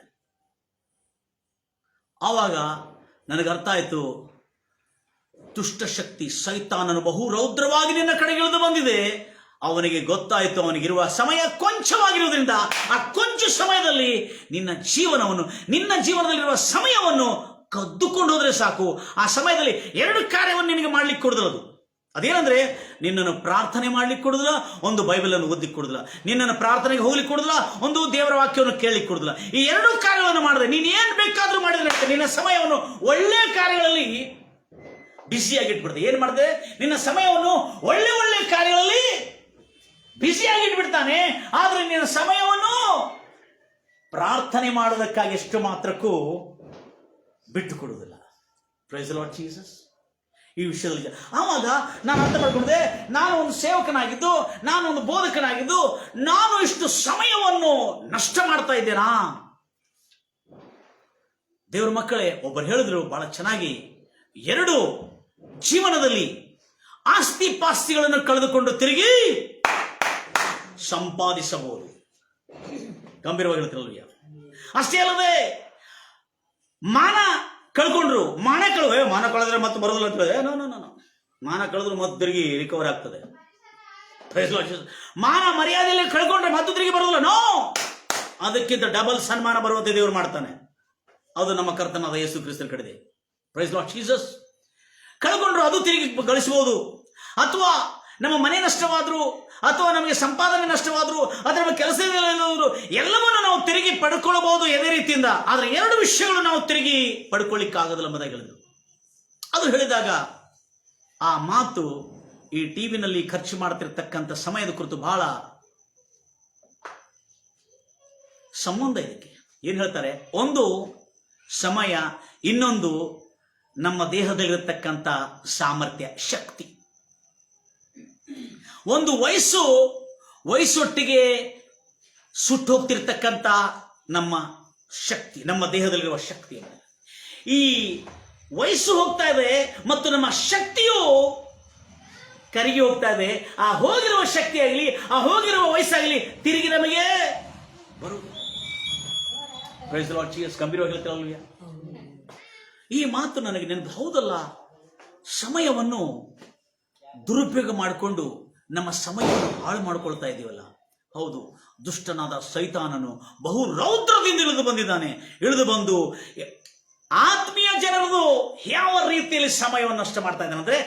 ಆವಾಗ ನನಗೆ ಅರ್ಥ ಆಯ್ತು, ದುಷ್ಟಶಕ್ತಿ ಸೈತಾನನು ಬಹು ರೌದ್ರವಾಗಿ ನಿನ್ನ ಕಡೆಗೆ ಇಳಿದು ಬಂದಿದೆ. ಅವನಿಗೆ ಗೊತ್ತಾಯಿತು, ಅವನಿಗಿರುವ ಸಮಯ ಕೊಂಚವಾಗಿರುವುದರಿಂದ ಆ ಕೊಂಚ ಸಮಯದಲ್ಲಿ ನಿನ್ನ ಜೀವನದಲ್ಲಿರುವ ಸಮಯವನ್ನು ಕದ್ದುಕೊಂಡು ಹೋದ್ರೆ ಸಾಕು. ಆ ಸಮಯದಲ್ಲಿ 2 ಕಾರ್ಯವನ್ನು ನಿನಗೆ ಮಾಡ್ಲಿಕ್ಕೆ ಕೊಡುದಿಲ್ಲ. ಅದೇನಂದ್ರೆ, ನಿನ್ನನ್ನು ಪ್ರಾರ್ಥನೆ ಮಾಡ್ಲಿಕ್ಕೆ ಕೊಡುದಿಲ್ಲ, ಒಂದು ಬೈಬಲ್ ಅನ್ನು ಓದಲಿಕ್ಕೆ ಕೊಡುದಿಲ್ಲ, ನಿನ್ನನ್ನು ಪ್ರಾರ್ಥನೆಗೆ ಹೋಗ್ಲಿಕ್ಕೆ ಕೊಡುದಿಲ್ಲ, ಒಂದು ದೇವರ ವಾಕ್ಯವನ್ನು ಕೇಳಲಿಕ್ಕೆ ಕೊಡುದಿಲ್ಲ. ಈ 2 ಕಾರ್ಯಗಳನ್ನು ಮಾಡಿದ್ರೆ ನೀನು ಏನ್ ಬೇಕಾದ್ರೂ ಮಾಡಿದ್ರೆ ನಿನ್ನ ಸಮಯವನ್ನು ಒಳ್ಳೆ ಕಾರ್ಯಗಳಲ್ಲಿ ಬ್ಯುಸಿಯಾಗಿಟ್ಬಿಡ್ತೆ. ಏನ್ ಮಾಡಿದೆ, ನಿನ್ನ ಸಮಯವನ್ನು ಒಳ್ಳೆ ಕಾರ್ಯಗಳಲ್ಲಿ ಬ್ಯುಸಿಯಾಗಿಟ್ಬಿಡ್ತಾನೆ. ಆದ್ರೆ ನಿನ್ನ ಸಮಯವನ್ನು ಪ್ರಾರ್ಥನೆ ಮಾಡೋದಕ್ಕಾಗಿ ಎಷ್ಟು ಮಾತ್ರಕ್ಕೂ ಬಿಟ್ಟು ಕೊಡುವುದಿಲ್ಲ. Praise the Lord Jesus. ಈ ವಿಷಯದಲ್ಲಿ ಆವಾಗ ನಾನು ಅರ್ಥ ಮಾಡ್ಕೊಂಡೆ, ನಾನು ಒಂದು ಸೇವಕನಾಗಿದ್ದು, ನಾನು ಒಂದು ಬೋಧಕನಾಗಿದ್ದು, ನಾನು ಇಷ್ಟು ಸಮಯವನ್ನು ನಷ್ಟ ಮಾಡ್ತಾ ಇದ್ದೇನಾ? ದೇವ್ರ ಮಕ್ಕಳೇ, ಒಬ್ಬರು ಹೇಳಿದ್ರು ಬಹಳ ಚೆನ್ನಾಗಿ, 2 ಜೀವನದಲ್ಲಿ ಆಸ್ತಿ ಪಾಸ್ತಿಗಳನ್ನು ಕಳೆದುಕೊಂಡು ತಿರುಗಿ ಸಂಪಾದಿಸಬಹುದು. ಗಂಭೀರವಾಗಿ ಹೇಳ್ತಿರಲ್ವ? ಅಷ್ಟೇ ಅಲ್ಲದೆ ಮಾನ ಕಳ್ಕೊಂಡ್ರು, ಮಾನ ಕಳೆದ್ರೆ ಮತ್ತೆ ಬರೋದಿಲ್ಲ ಅಂತ ಹೇಳಿದೆ. ನೋ, ಮಾನ ಕಳೆದ್ರು ಮತ್ತೆ ತಿರುಗಿ ರಿಕವರ್ ಆಗ್ತದೆ. ಮಾನ ಮರ್ಯಾದೆಯಲ್ಲಿ ಕಳ್ಕೊಂಡ್ರೆ ಮತ್ತೆ ತಿರುಗಿ ಬರೋದಿಲ್ಲ. ನೋ, ಅದಕ್ಕಿಂತ ಡಬಲ್ ಸನ್ಮಾನ ಬರುವಂತೆ ದೇವರು ಮಾಡ್ತಾನೆ. ಅದು ನಮ್ಮ ಕರ್ತನಾದ ಯೇಸು ಕ್ರಿಸ್ತನ ಕಡೆದೆ. Praise Lord Jesus. ಕಳ್ಕೊಂಡ್ರು ಅದು ತಿರುಗಿ ಗಳಿಸಬಹುದು. ಅಥವಾ ನಮ್ಮ ಮನೆ ನಷ್ಟವಾದ್ರು, ಅಥವಾ ನಮಗೆ ಸಂಪಾದನೆ ನಷ್ಟವಾದ್ರು, ಅಥವಾ ನಮ್ಮ ಕೆಲಸದಲ್ಲಿರುವುದು ಎಲ್ಲವನ್ನೂ ನಾವು ತಿರುಗಿ ಪಡ್ಕೊಳ್ಬಹುದು ಎದೇ ರೀತಿಯಿಂದ. ಆದ್ರೆ 2 ವಿಷಯಗಳು ನಾವು ತಿರುಗಿ ಪಡ್ಕೊಳ್ಳಿಕ್ಕಾಗೋದಿಲ್ಲ ಎಂಬುದಾಗಿ ಹೇಳಿದ್ರು. ಅದು ಹೇಳಿದಾಗ ಆ ಮಾತು ಈ ಟಿವಿನಲ್ಲಿ ಖರ್ಚು ಮಾಡ್ತಿರ್ತಕ್ಕಂಥ ಸಮಯದ ಕುರಿತು ಬಹಳ ಸಂಬಂಧ ಇದಕ್ಕೆ. ಏನ್ ಹೇಳ್ತಾರೆ, ಒಂದು ಸಮಯ, ಇನ್ನೊಂದು ನಮ್ಮ ದೇಹದಲ್ಲಿರತಕ್ಕಂಥ ಸಾಮರ್ಥ್ಯ, ಶಕ್ತಿ. ಒಂದು ವಯಸ್ಸೊಟ್ಟಿಗೆ ಸುಟ್ಟು ಹೋಗ್ತಿರ್ತಕ್ಕಂಥ ನಮ್ಮ ಶಕ್ತಿ, ನಮ್ಮ ದೇಹದಲ್ಲಿರುವ ಶಕ್ತಿ. ಈ ವಯಸ್ಸು ಹೋಗ್ತಾ ಇದೆ ಮತ್ತು ನಮ್ಮ ಶಕ್ತಿಯು ಕರಗಿ ಹೋಗ್ತಾ ಇದೆ. ಆ ಹೋಗಿರುವ ಶಕ್ತಿ ಆಗಲಿ, ಆ ಹೋಗಿರುವ ವಯಸ್ಸಾಗಲಿ ತಿರುಗಿ ನಮಗೆ ಬರುವುದು. Praise the Lord Jesus. ಗಂಭೀರವಾಗಿ ಹೇಳ್ತಿರಲ್ವ? ಈ ಮಾತು ನನಗೆ ನೆನಪು. ಹೌದಲ್ಲ, ಸಮಯವನ್ನು ದುರುಪಯೋಗ ಮಾಡಿಕೊಂಡು ನಮ್ಮ ಸಮಯವನ್ನು ಹಾಳು ಮಾಡಿಕೊಳ್ತಾ ಇದ್ದೀವಲ್ಲ. ಹೌದು, ದುಷ್ಟನಾದ ಸೈತಾನನು ಬಹು ರೌದ್ರದಿಂದ ಇಳಿದು ಬಂದು ಆತ್ಮೀಯ ಜನರದು ಯಾವ ರೀತಿಯಲ್ಲಿ ಸಮಯವನ್ನು ನಷ್ಟ ಮಾಡ್ತಾ ಇದ್ದಾನೆ ಅಂದ್ರೆ,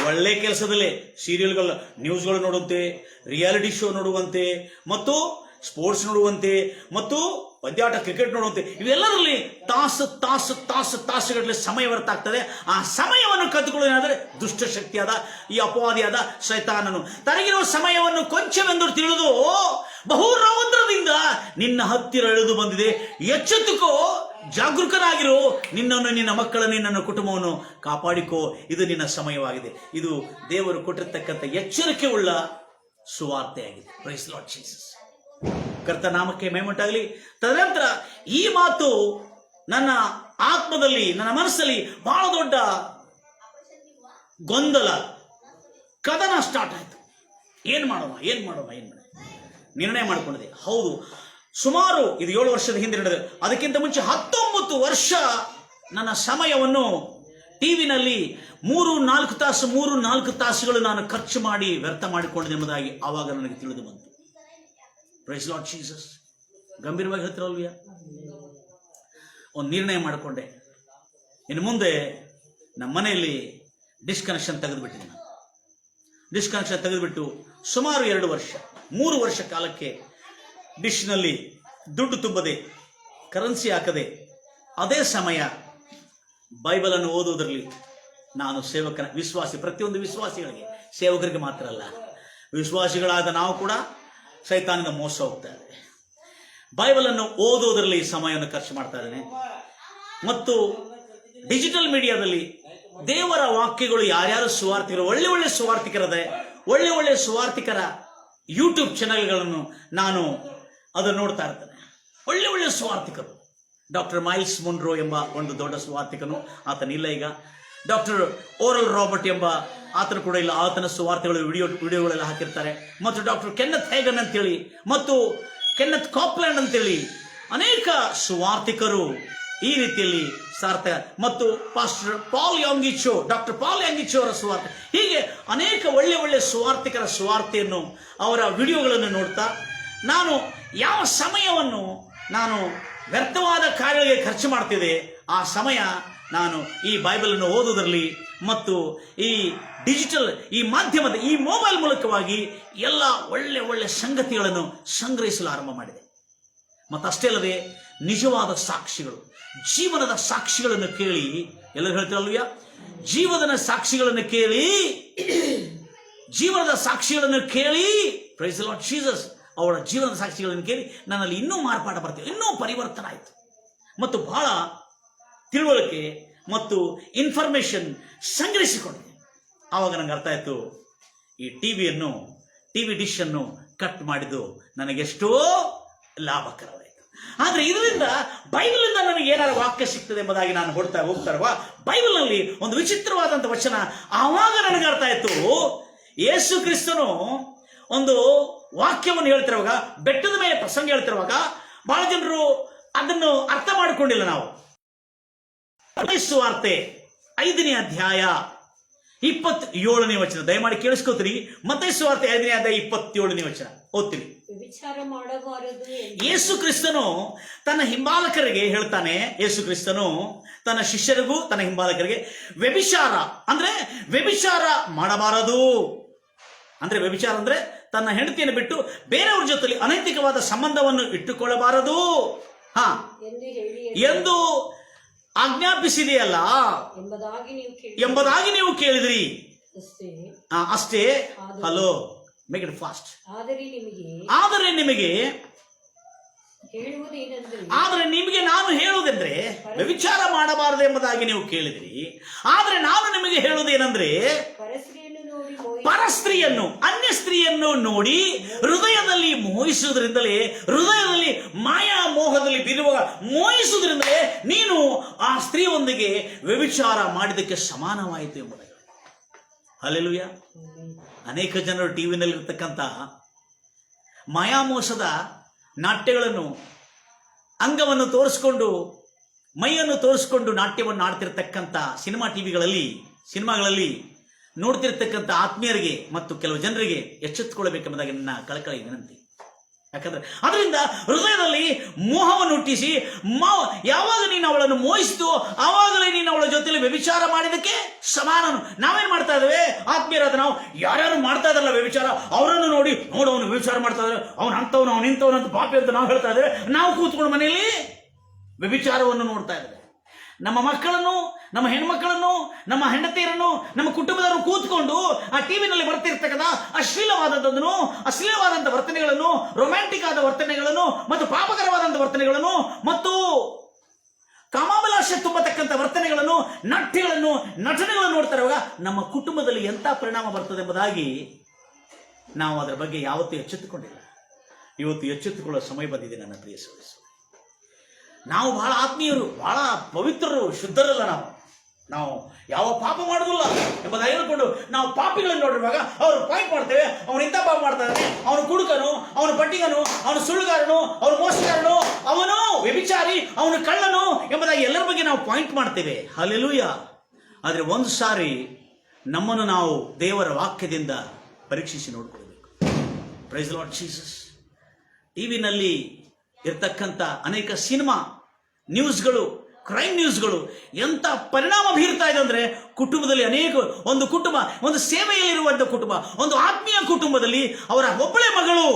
ಒಳ್ಳೆ ಕೆಲಸದಲ್ಲೇ ಸೀರಿಯಲ್ಗಳು, ನ್ಯೂಸ್ಗಳು ನೋಡುವಂತೆ, ರಿಯಾಲಿಟಿ ಶೋ ನೋಡುವಂತೆ, ಮತ್ತು ಸ್ಪೋರ್ಟ್ಸ್ ನೋಡುವಂತೆ, ಮತ್ತು ಪಂದ್ಯಾಟ ಕ್ರಿಕೆಟ್ ನೋಡುವಂತೆ, ಇವೆಲ್ಲರಲ್ಲಿ ತಾಸುಗಟ್ಟಲೆ ಸಮಯ ವ್ಯರ್ಥ ಆಗ್ತದೆ. ಆ ಸಮಯವನ್ನು ಕದ್ದುಕೊಳ್ಳೋದೇನಾದ್ರೆ ದುಷ್ಟಶಕ್ತಿಯಾದ ಈ ಅಪವಾದಿಯಾದ ಸೈತಾನನು ತನಗಿರುವ ಸಮಯವನ್ನು ಕೊಂಚವೆಂದು ತಿಳಿದು ಬಹು ರೌದ್ರದಿಂದ ನಿನ್ನ ಹತ್ತಿರ ಇಳಿದು ಬಂದಿದೆ. ಎಚ್ಚೆತ್ತುಕೋ, ಜಾಗರೂಕನಾಗಿರೋ, ನಿನ್ನನ್ನು, ನಿನ್ನ ಮಕ್ಕಳನ್ನು, ನಿನ್ನ ಕುಟುಂಬವನ್ನು ಕಾಪಾಡಿಕೋ. ಇದು ನಿನ್ನ ಸಮಯವಾಗಿದೆ. ಇದು ದೇವರು ಕೊಟ್ಟಿರ್ತಕ್ಕಂಥ ಎಚ್ಚರಿಕೆ ಉಳ್ಳ ಸುವಾರ್ತೆಯಾಗಿದೆ. Price Lord Jesus. ಕರ್ತ ನಾಮಕ್ಕೆ ಮಹಿಮೆಯುಂಟಾಗಲಿ. ತದನಂತರ ಈ ಮಾತು ನನ್ನ ಆತ್ಮದಲ್ಲಿ, ನನ್ನ ಮನಸ್ಸಲ್ಲಿ ಬಹಳ ದೊಡ್ಡ ಗೊಂದಲ, ಕದನ ಸ್ಟಾರ್ಟ್ ಆಯ್ತು. ಏನ್ ಮಾಡೋಣ. ನಿರ್ಣಯ ಮಾಡಿಕೊಂಡಿದೆ. ಹೌದು, ಸುಮಾರು ಇದು 7 ವರ್ಷದ ಹಿಂದೆ ನಡೆದ, ಅದಕ್ಕಿಂತ ಮುಂಚೆ 19 ವರ್ಷ ನನ್ನ ಸಮಯವನ್ನು ಟಿವಿನಲ್ಲಿ 3-4 ತಾಸುಗಳು ನಾನು ಖರ್ಚು ಮಾಡಿ ವ್ಯರ್ಥ ಮಾಡಿಕೊಂಡಿದೆ ಎಂಬುದಾಗಿ ಆವಾಗ ನನಗೆ ತಿಳಿದು ಬಂತು. Praise Lord Jesus. ಗಂಭೀರವಾಗಿ ಹೇಳ್ತಿರಲ್ವಿಯಾ? ಒಂದು ನಿರ್ಣಯ ಮಾಡಿಕೊಂಡೆ. ಇನ್ನು ಮುಂದೆ ನಮ್ಮ ಮನೆಯಲ್ಲಿ ಡಿಸ್ಕನೆಕ್ಷನ್ ತೆಗೆದುಬಿಟ್ಟಿದ್ದೆ. ಡಿಸ್ಕನೆಕ್ಷನ್ ತೆಗೆದುಬಿಟ್ಟು ಸುಮಾರು 3 ವರ್ಷ ಕಾಲಕ್ಕೆ ಡಿಶ್ನಲ್ಲಿ ದುಡ್ಡು ತುಂಬದೆ, ಕರೆನ್ಸಿ ಹಾಕದೆ, ಅದೇ ಸಮಯ ಬೈಬಲನ್ನು ಓದುವುದರಲ್ಲಿ ನಾನು ವಿಶ್ವಾಸಿ, ಪ್ರತಿಯೊಂದು ವಿಶ್ವಾಸಿಗಳಿಗೆ, ಸೇವಕರಿಗೆ ಮಾತ್ರ ಅಲ್ಲ, ವಿಶ್ವಾಸಿಗಳಾದ ನಾವು ಕೂಡ ಸೈತಾನದಿಂದ ಮೋಸ ಹೋಗ್ತಾ ಇದ್ದೇವೆ. ಬೈಬಲನ್ನು ಓದುವುದರಲ್ಲಿ ಸಮಯವನ್ನು ಖರ್ಚು ಮಾಡ್ತಾ ಇದ್ದೇನೆ. ಮತ್ತು ಡಿಜಿಟಲ್ ಮೀಡಿಯಾದಲ್ಲಿ ದೇವರ ವಾಕ್ಯಗಳು ಯಾರ್ಯಾರು ಸುವಾರ್ತಿಕರು, ಒಳ್ಳೆ ಸುವಾರ್ತಿಕರದೆ, ಒಳ್ಳೆ ಸುವಾರ್ತಿಕರ ಯೂಟ್ಯೂಬ್ ಚಾನೆಲ್ಗಳನ್ನು ನಾನು ಅದನ್ನು ನೋಡ್ತಾ ಇರ್ತೇನೆ. ಒಳ್ಳೆ ಸುವಾರ್ತಿಕರು. ಡಾಕ್ಟರ್ ಮೈಲ್ಸ್ ಮುನ್ರೋ ಎಂಬ ಒಂದು ದೊಡ್ಡ ಸುವಾರ್ತಿಕನು, ಆತನಿಲ್ಲ ಈಗ. ಡಾಕ್ಟರ್ ಓರಲ್ ರಾಬರ್ಟ್ ಎಂಬ ಆತನು ಕೂಡ ಇಲ್ಲ, ಆತನ ಸುವಾರ್ತೆಗಳು ವಿಡಿಯೋಗಳೆಲ್ಲ ಹಾಕಿರ್ತಾರೆ. ಮತ್ತು ಡಾಕ್ಟರ್ ಕೆನ್ನತ್ ಹೇಗನ್ ಅಂತೇಳಿ, ಮತ್ತು ಕೆನ್ನತ್ ಕಾಪ್ಲ್ಯಾಂಡ್ ಅಂತೇಳಿ ಅನೇಕ ಸುವಾರ್ತಿಕರು ಈ ರೀತಿಯಲ್ಲಿ ಸಾರ್ಥ, ಮತ್ತು ಪಾಸ್ಟರ್ ಪಾಲ್ ಯಾಂಗಿಚೋ, ಡಾಕ್ಟರ್ ಪಾಲ್ ಯಾಂಗಿಚೋ ಅವರ ಸುವಾರ್ತೆ, ಹೀಗೆ ಅನೇಕ ಒಳ್ಳೆ ಸುವಾರ್ತಿಕರ ಸುವಾರ್ತೆಯನ್ನು, ಅವರ ವಿಡಿಯೋಗಳನ್ನು ನೋಡ್ತಾ ನಾನು ಯಾವ ಸಮಯವನ್ನು ನಾನು ವ್ಯರ್ಥವಾದ ಕಾರ್ಯಗಳಿಗೆ ಖರ್ಚು ಮಾಡ್ತಿದ್ದೆ, ಆ ಸಮಯ ನಾನು ಈ ಬೈಬಲನ್ನು ಓದುವುದರಲ್ಲಿ ಮತ್ತು ಈ ಡಿಜಿಟಲ್, ಈ ಮಾಧ್ಯಮದ, ಈ ಮೊಬೈಲ್ ಮೂಲಕವಾಗಿ ಎಲ್ಲ ಒಳ್ಳೆ ಸಂಗತಿಗಳನ್ನು ಸಂಗ್ರಹಿಸಲು ಆರಂಭ ಮಾಡಿದೆ. ಮತ್ತು ಅಷ್ಟೇ ಅಲ್ಲದೆ ನಿಜವಾದ ಸಾಕ್ಷಿಗಳು, ಜೀವನದ ಸಾಕ್ಷಿಗಳನ್ನು ಕೇಳಿ, ಎಲ್ಲರೂ ಹೇಳ್ತಿರಲ್ವಯ್ಯ, ಜೀವನದ ಸಾಕ್ಷಿಗಳನ್ನು ಕೇಳಿ ಪ್ರೈಸ್ ದಿ ಲಾರ್ಡ್ ಜೀಸಸ್, ಅವರ ಜೀವನದ ಸಾಕ್ಷಿಗಳನ್ನು ಕೇಳಿ ನನ್ನಲ್ಲಿ ಇನ್ನೂ ಮಾರ್ಪಾಟ ಬರ್ತೀವಿ, ಇನ್ನೂ ಪರಿವರ್ತನೆ ಆಯಿತು. ಮತ್ತು ಬಹಳ ತಿಳುವಳಿಕೆ ಮತ್ತು ಇನ್ಫಾರ್ಮೇಶನ್ ಸಂಗ್ರಹಿಸಿಕೊಂಡಿದೆ. ಆವಾಗ ನನಗೆ ಅರ್ಥ ಆಯಿತು, ಈ ಟಿವಿ ಡಿಶ್ ಅನ್ನು ಕಟ್ ಮಾಡಿದ್ದು ನನಗೆಷ್ಟೋ ಲಾಭಕರವಾಯಿತು. ಆದರೆ ಇದರಿಂದ ಬೈಬಲಿಂದ ನನಗೆ ಏನಾದ್ರು ವಾಕ್ಯ ಸಿಗ್ತದೆ ಎಂಬುದಾಗಿ ನಾನು ಹೋಗ್ತಾರವ, ಬೈಬಲ್ನಲ್ಲಿ ಒಂದು ವಿಚಿತ್ರವಾದಂಥ ವಚನ. ಆವಾಗ ನನಗೆ ಅರ್ಥ ಆಯಿತು, ಯೇಸು ಕ್ರಿಸ್ತನು ಒಂದು ವಾಕ್ಯವನ್ನು ಹೇಳ್ತಿರುವಾಗ, ಬೆಟ್ಟದ ಮೇಲೆ ಪ್ರಸಂಗ ಹೇಳ್ತಿರುವಾಗ ಬಹಳ ಜನರು ಅದನ್ನು ಅರ್ಥ ಮಾಡಿಕೊಂಡಿಲ್ಲ. ನಾವು ಸುವಾರ್ತೆ 5ನೇ ಅಧ್ಯಾಯ 27ನೇ ವಚನ ದಯಮಾಡಿ ಕೇಳಿಸ್ಕೋತೀರಿ. ಮತ್ತಾಯ ಸುವಾರ್ತೆ 5ನೇ ಅಧ್ಯಾಯ 27ನೇ ವಚನ ಓದ್ತೀರಿ. ಯೇಸು ಕ್ರಿಸ್ತನು ತನ್ನ ಹಿಂಬಾಲಕರಿಗೆ ಹೇಳ್ತಾನೆ, ಯೇಸು ಕ್ರಿಸ್ತನು ತನ್ನ ಶಿಷ್ಯರಿಗೂ ತನ್ನ ಹಿಂಬಾಲಕರಿಗೆ ವ್ಯಭಿಚಾರ ಮಾಡಬಾರದು. ವ್ಯಭಿಚಾರ ಅಂದ್ರೆ ತನ್ನ ಹೆಂಡತಿಯನ್ನು ಬಿಟ್ಟು ಬೇರೆಯವ್ರ ಜೊತೆಲಿ ಅನೈತಿಕವಾದ ಸಂಬಂಧವನ್ನು ಇಟ್ಟುಕೊಳ್ಳಬಾರದು ಎಂದು ಆಜ್ಞಾಪಿಸಿದೆಯಲ್ಲ ಎಂಬುದಾಗಿ ನೀವು ಕೇಳಿದ್ರಿ. ಅಷ್ಟೇ. Hello, make it fast. ಆದರೆ ನಿಮಗೆ ನಾನು ಹೇಳುವುದೆಂದ್ರೆ ವ್ಯಭಿಚಾರ ಮಾಡಬಾರದು ಎಂಬುದಾಗಿ ನೀವು ಕೇಳಿದ್ರಿ. ಆದರೆ ನಾನು ನಿಮಗೆ ಹೇಳುವುದೇನೆಂದ್ರೆ, ಪರಸ್ತ್ರೀಯನ್ನು, ಅನ್ಯ ಸ್ತ್ರೀಯನ್ನು ನೋಡಿ ಹೃದಯದಲ್ಲಿ ಮೋಹಿಸುವುದರಿಂದಲೇ, ಹೃದಯದಲ್ಲಿ ಮಾಯಾ ಮೋಹದಲ್ಲಿ ಬಿರುವ ಮೋಹಿಸುವುದರಿಂದಲೇ ನೀನು ಆ ಸ್ತ್ರೀಯೊಂದಿಗೆ ವ್ಯಭಿಚಾರ ಮಾಡಿದಕ್ಕೆ ಸಮಾನವಾಯಿತು ಎಂಬುದಾಗಿ. ಹಲ್ಲೆಲೂಯಾ. ಅನೇಕ ಜನರು ಟಿವಿನಲ್ಲಿರ್ತಕ್ಕಂಥ ಮಾಯಾಮೋಸದ ನಾಟ್ಯಗಳನ್ನು, ಅಂಗವನ್ನು ತೋರಿಸಿಕೊಂಡು, ಮೈಯನ್ನು ತೋರಿಸಿಕೊಂಡು ನಾಟ್ಯವನ್ನು ಆಡ್ತಿರ್ತಕ್ಕಂಥ ಸಿನಿಮಾಗಳಲ್ಲಿ ನೋಡ್ತಿರ್ತಕ್ಕಂಥ ಆತ್ಮೀಯರಿಗೆ ಮತ್ತು ಕೆಲವು ಜನರಿಗೆ ಎಚ್ಚೆತ್ತುಕೊಳ್ಳಬೇಕೆಂಬುದಾಗಿ ನನ್ನ ಕಳಕಳಿ ವಿನಂತಿ. ಯಾಕಂದ್ರೆ ಅದರಿಂದ ಹೃದಯದಲ್ಲಿ ಮೋಹವನ್ನು ಹುಟ್ಟಿಸಿ, ಯಾವಾಗ ನೀನು ಅವಳನ್ನು ಮೋಹಿಸಿತು ಆವಾಗಲೇ ನೀನು ಅವಳ ಜೊತೆಲಿ ವ್ಯಭಿಚಾರ ಮಾಡಿದಕ್ಕೆ ಸಮಾನನು. ನಾವೇನ್ ಮಾಡ್ತಾ ಇದ್ದೇವೆ ಆತ್ಮೀಯರಾದ ನಾವು, ಯಾರ್ಯಾರು ಮಾಡ್ತಾ ಇದಾರಲ್ಲ ವ್ಯಭಿಚಾರ, ಅವರನ್ನು ನೋಡಿ ಅವನು ವ್ಯಭಿಚಾರ ಮಾಡ್ತಾ ಇದ್ದಾರೆ, ಅವನು ಅಂಥವನು, ಅವನು ಇಂಥವನು ಅಂತ ಪಾಪಿ ಅಂತ ನಾವು ಹೇಳ್ತಾ ಇದ್ದೇವೆ. ನಾವು ಕೂತ್ಕೊಂಡು ಮನೆಯಲ್ಲಿ ವ್ಯಭಿಚಾರವನ್ನು ನೋಡ್ತಾ ಇದ್ದೇವೆ. ನಮ್ಮ ಮಕ್ಕಳನ್ನು, ನಮ್ಮ ಹೆಣ್ಮಕ್ಕಳನ್ನು, ನಮ್ಮ ಹೆಂಡತಿಯರನ್ನು, ನಮ್ಮ ಕುಟುಂಬದವರು ಕೂತ್ಕೊಂಡು ಆ ಟಿವಿನಲ್ಲಿ ಬರ್ತಿರ್ತಕ್ಕಂಥ ಅಶ್ಲೀಲವಾದಂಥ ವರ್ತನೆಗಳನ್ನು, ರೊಮ್ಯಾಂಟಿಕ್ ಆದ ವರ್ತನೆಗಳನ್ನು ಮತ್ತು ಪಾಪಕರವಾದಂಥ ವರ್ತನೆಗಳನ್ನು ಮತ್ತು ಕಾಮಾಭಿಲಾಷೆ ತುಂಬತಕ್ಕಂಥ ವರ್ತನೆಗಳನ್ನು, ನಟನೆಗಳನ್ನು ನೋಡ್ತಾ ಇರುವಾಗ ನಮ್ಮ ಕುಟುಂಬದಲ್ಲಿ ಎಂಥ ಪರಿಣಾಮ ಬರ್ತದೆ ಎಂಬುದಾಗಿ ನಾವು ಅದರ ಬಗ್ಗೆ ಯಾವತ್ತೂ ಎಚ್ಚೆತ್ತುಕೊಂಡಿಲ್ಲ. ಇವತ್ತು ಎಚ್ಚೆತ್ತುಕೊಳ್ಳೋ ಸಮಯ ಬಂದಿದೆ ನನ್ನ ಪ್ರಿಯ ಸಹೋದರ. ನಾವು ಬಹಳ ಆತ್ಮೀಯರು, ಬಹಳ ಪವಿತ್ರರು, ಶುದ್ಧರಲ್ಲ. ನಾವು ಯಾವ ಪಾಪ ಮಾಡೋದಿಲ್ಲ ಎಂಬುದಾಗಿ ಹೇಳ್ಕೊಂಡು ನಾವು ಪಾಪಿಗಳನ್ನು ನೋಡಿರುವಾಗ ಅವರು ಪಾಯಿಂಟ್ ಮಾಡ್ತೇವೆ. ಅವನು ಇಂಥ ಪಾಪ ಮಾಡ್ತಾನೆ, ಅವನು ಕುಡುಕನು, ಅವನು ಪಟ್ಟಿಗನು, ಅವನು ಸುಳ್ಳುಗಾರನು, ಅವನು ಮೋಸಗಾರನು, ಅವನು ವ್ಯಭಿಚಾರಿ, ಅವನು ಕಳ್ಳನು ಎಂಬುದಾಗಿ ಎಲ್ಲರ ಬಗ್ಗೆ ನಾವು ಪಾಯಿಂಟ್ ಮಾಡ್ತೇವೆ. ಹಲ್ಲೆಲೂಯಾ. ಆದರೆ ಒಂದು ಸಾರಿ ನಮ್ಮನ್ನು ನಾವು ದೇವರ ವಾಕ್ಯದಿಂದ ಪರೀಕ್ಷಿಸಿ ನೋಡ್ಕೊಳ್ಬೇಕು. Price Lord Jesus. ಟಿವಿನಲ್ಲಿ ಇರ್ತಕ್ಕಂಥ ಅನೇಕ ಸಿನಿಮಾ ನ್ಯೂಸ್ಗಳು, ಕ್ರೈಮ್ ನ್ಯೂಸ್ಗಳು ಎಂತ ಪರಿಣಾಮ ಬೀರ್ತಾ ಇದೆ ಅಂದ್ರೆ, ಕುಟುಂಬದಲ್ಲಿ ಅನೇಕ, ಒಂದು ಕುಟುಂಬ, ಒಂದು ಸೇವೆಯಲ್ಲಿರುವಂಥ ಕುಟುಂಬ, ಒಂದು ಆತ್ಮೀಯ ಕುಟುಂಬದಲ್ಲಿ ಅವರ ಒಬ್ಬಳೇ ಮಗಳು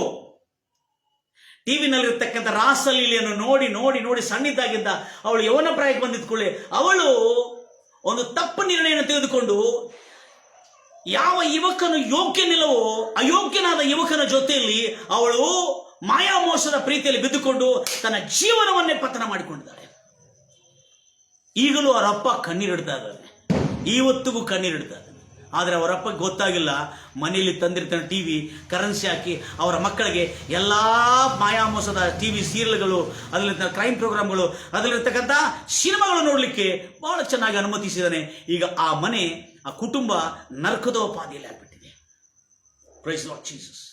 ಟಿವಿನಲ್ಲಿರ್ತಕ್ಕಂಥ ರಾಸಲೀಲೆಯನ್ನು ನೋಡಿ ನೋಡಿ ನೋಡಿ ಸಣ್ಣಿದ್ದಾಗಿದ್ದ ಅವಳು ಯೌವನ ಪ್ರಾಯಕ್ಕೆ ಬಂದಿದ್ಕೊಳ್ಳಿ, ಅವಳು ಒಂದು ತಪ್ಪು ನಿರ್ಣಯವನ್ನು ತೆಗೆದುಕೊಂಡು ಯಾವ ಯುವಕನು ಯೋಗ್ಯನಿಲ್ಲವೋ ಅಯೋಗ್ಯನಾದ ಯುವಕನ ಜೊತೆಯಲ್ಲಿ ಅವಳು ಮಾಯಾಮೋಸದ ಪ್ರೀತಿಯಲ್ಲಿ ಬಿದ್ದುಕೊಂಡು ತನ್ನ ಜೀವನವನ್ನೇ ಪತನ ಮಾಡಿಕೊಂಡಿದ್ದಾಳೆ. ಈಗಲೂ ಅವರಪ್ಪ ಕಣ್ಣೀರಿಡ್ತಾ ಇದ್ದಾನೆ, ಇವತ್ತಿಗೂ ಕಣ್ಣೀರಿಡ್ತಾ ಇದ್ದಾನೆ. ಆದರೆ ಅವರಪ್ಪಗೆ ಗೊತ್ತಾಗಿಲ್ಲ, ಮನೆಯಲ್ಲಿ ತಂದಿರ್ತಾನೆ ಟಿವಿ, ಕರೆನ್ಸಿ ಹಾಕಿ ಅವರ ಮಕ್ಕಳಿಗೆ ಎಲ್ಲ ಮಾಯಾಮೋಸದ ಟಿವಿ ಸೀರಿಯಲ್ಗಳು, ಅದರಲ್ಲಿದ್ದ ಕ್ರೈಮ್ ಪ್ರೋಗ್ರಾಮ್ಗಳು, ಅದರಲ್ಲಿರ್ತಕ್ಕಂಥ ಸಿನಿಮಾಗಳು ನೋಡಲಿಕ್ಕೆ ಬಹಳ ಚೆನ್ನಾಗಿ ಅನುಮತಿಸಿದ್ದಾನೆ. ಈಗ ಆ ಮನೆ, ಆ ಕುಟುಂಬ ನರಕದೋಪಾದಿಯಲ್ಲಿ ಆಗ್ಬಿಟ್ಟಿದೆ. Praise Lord Jesus.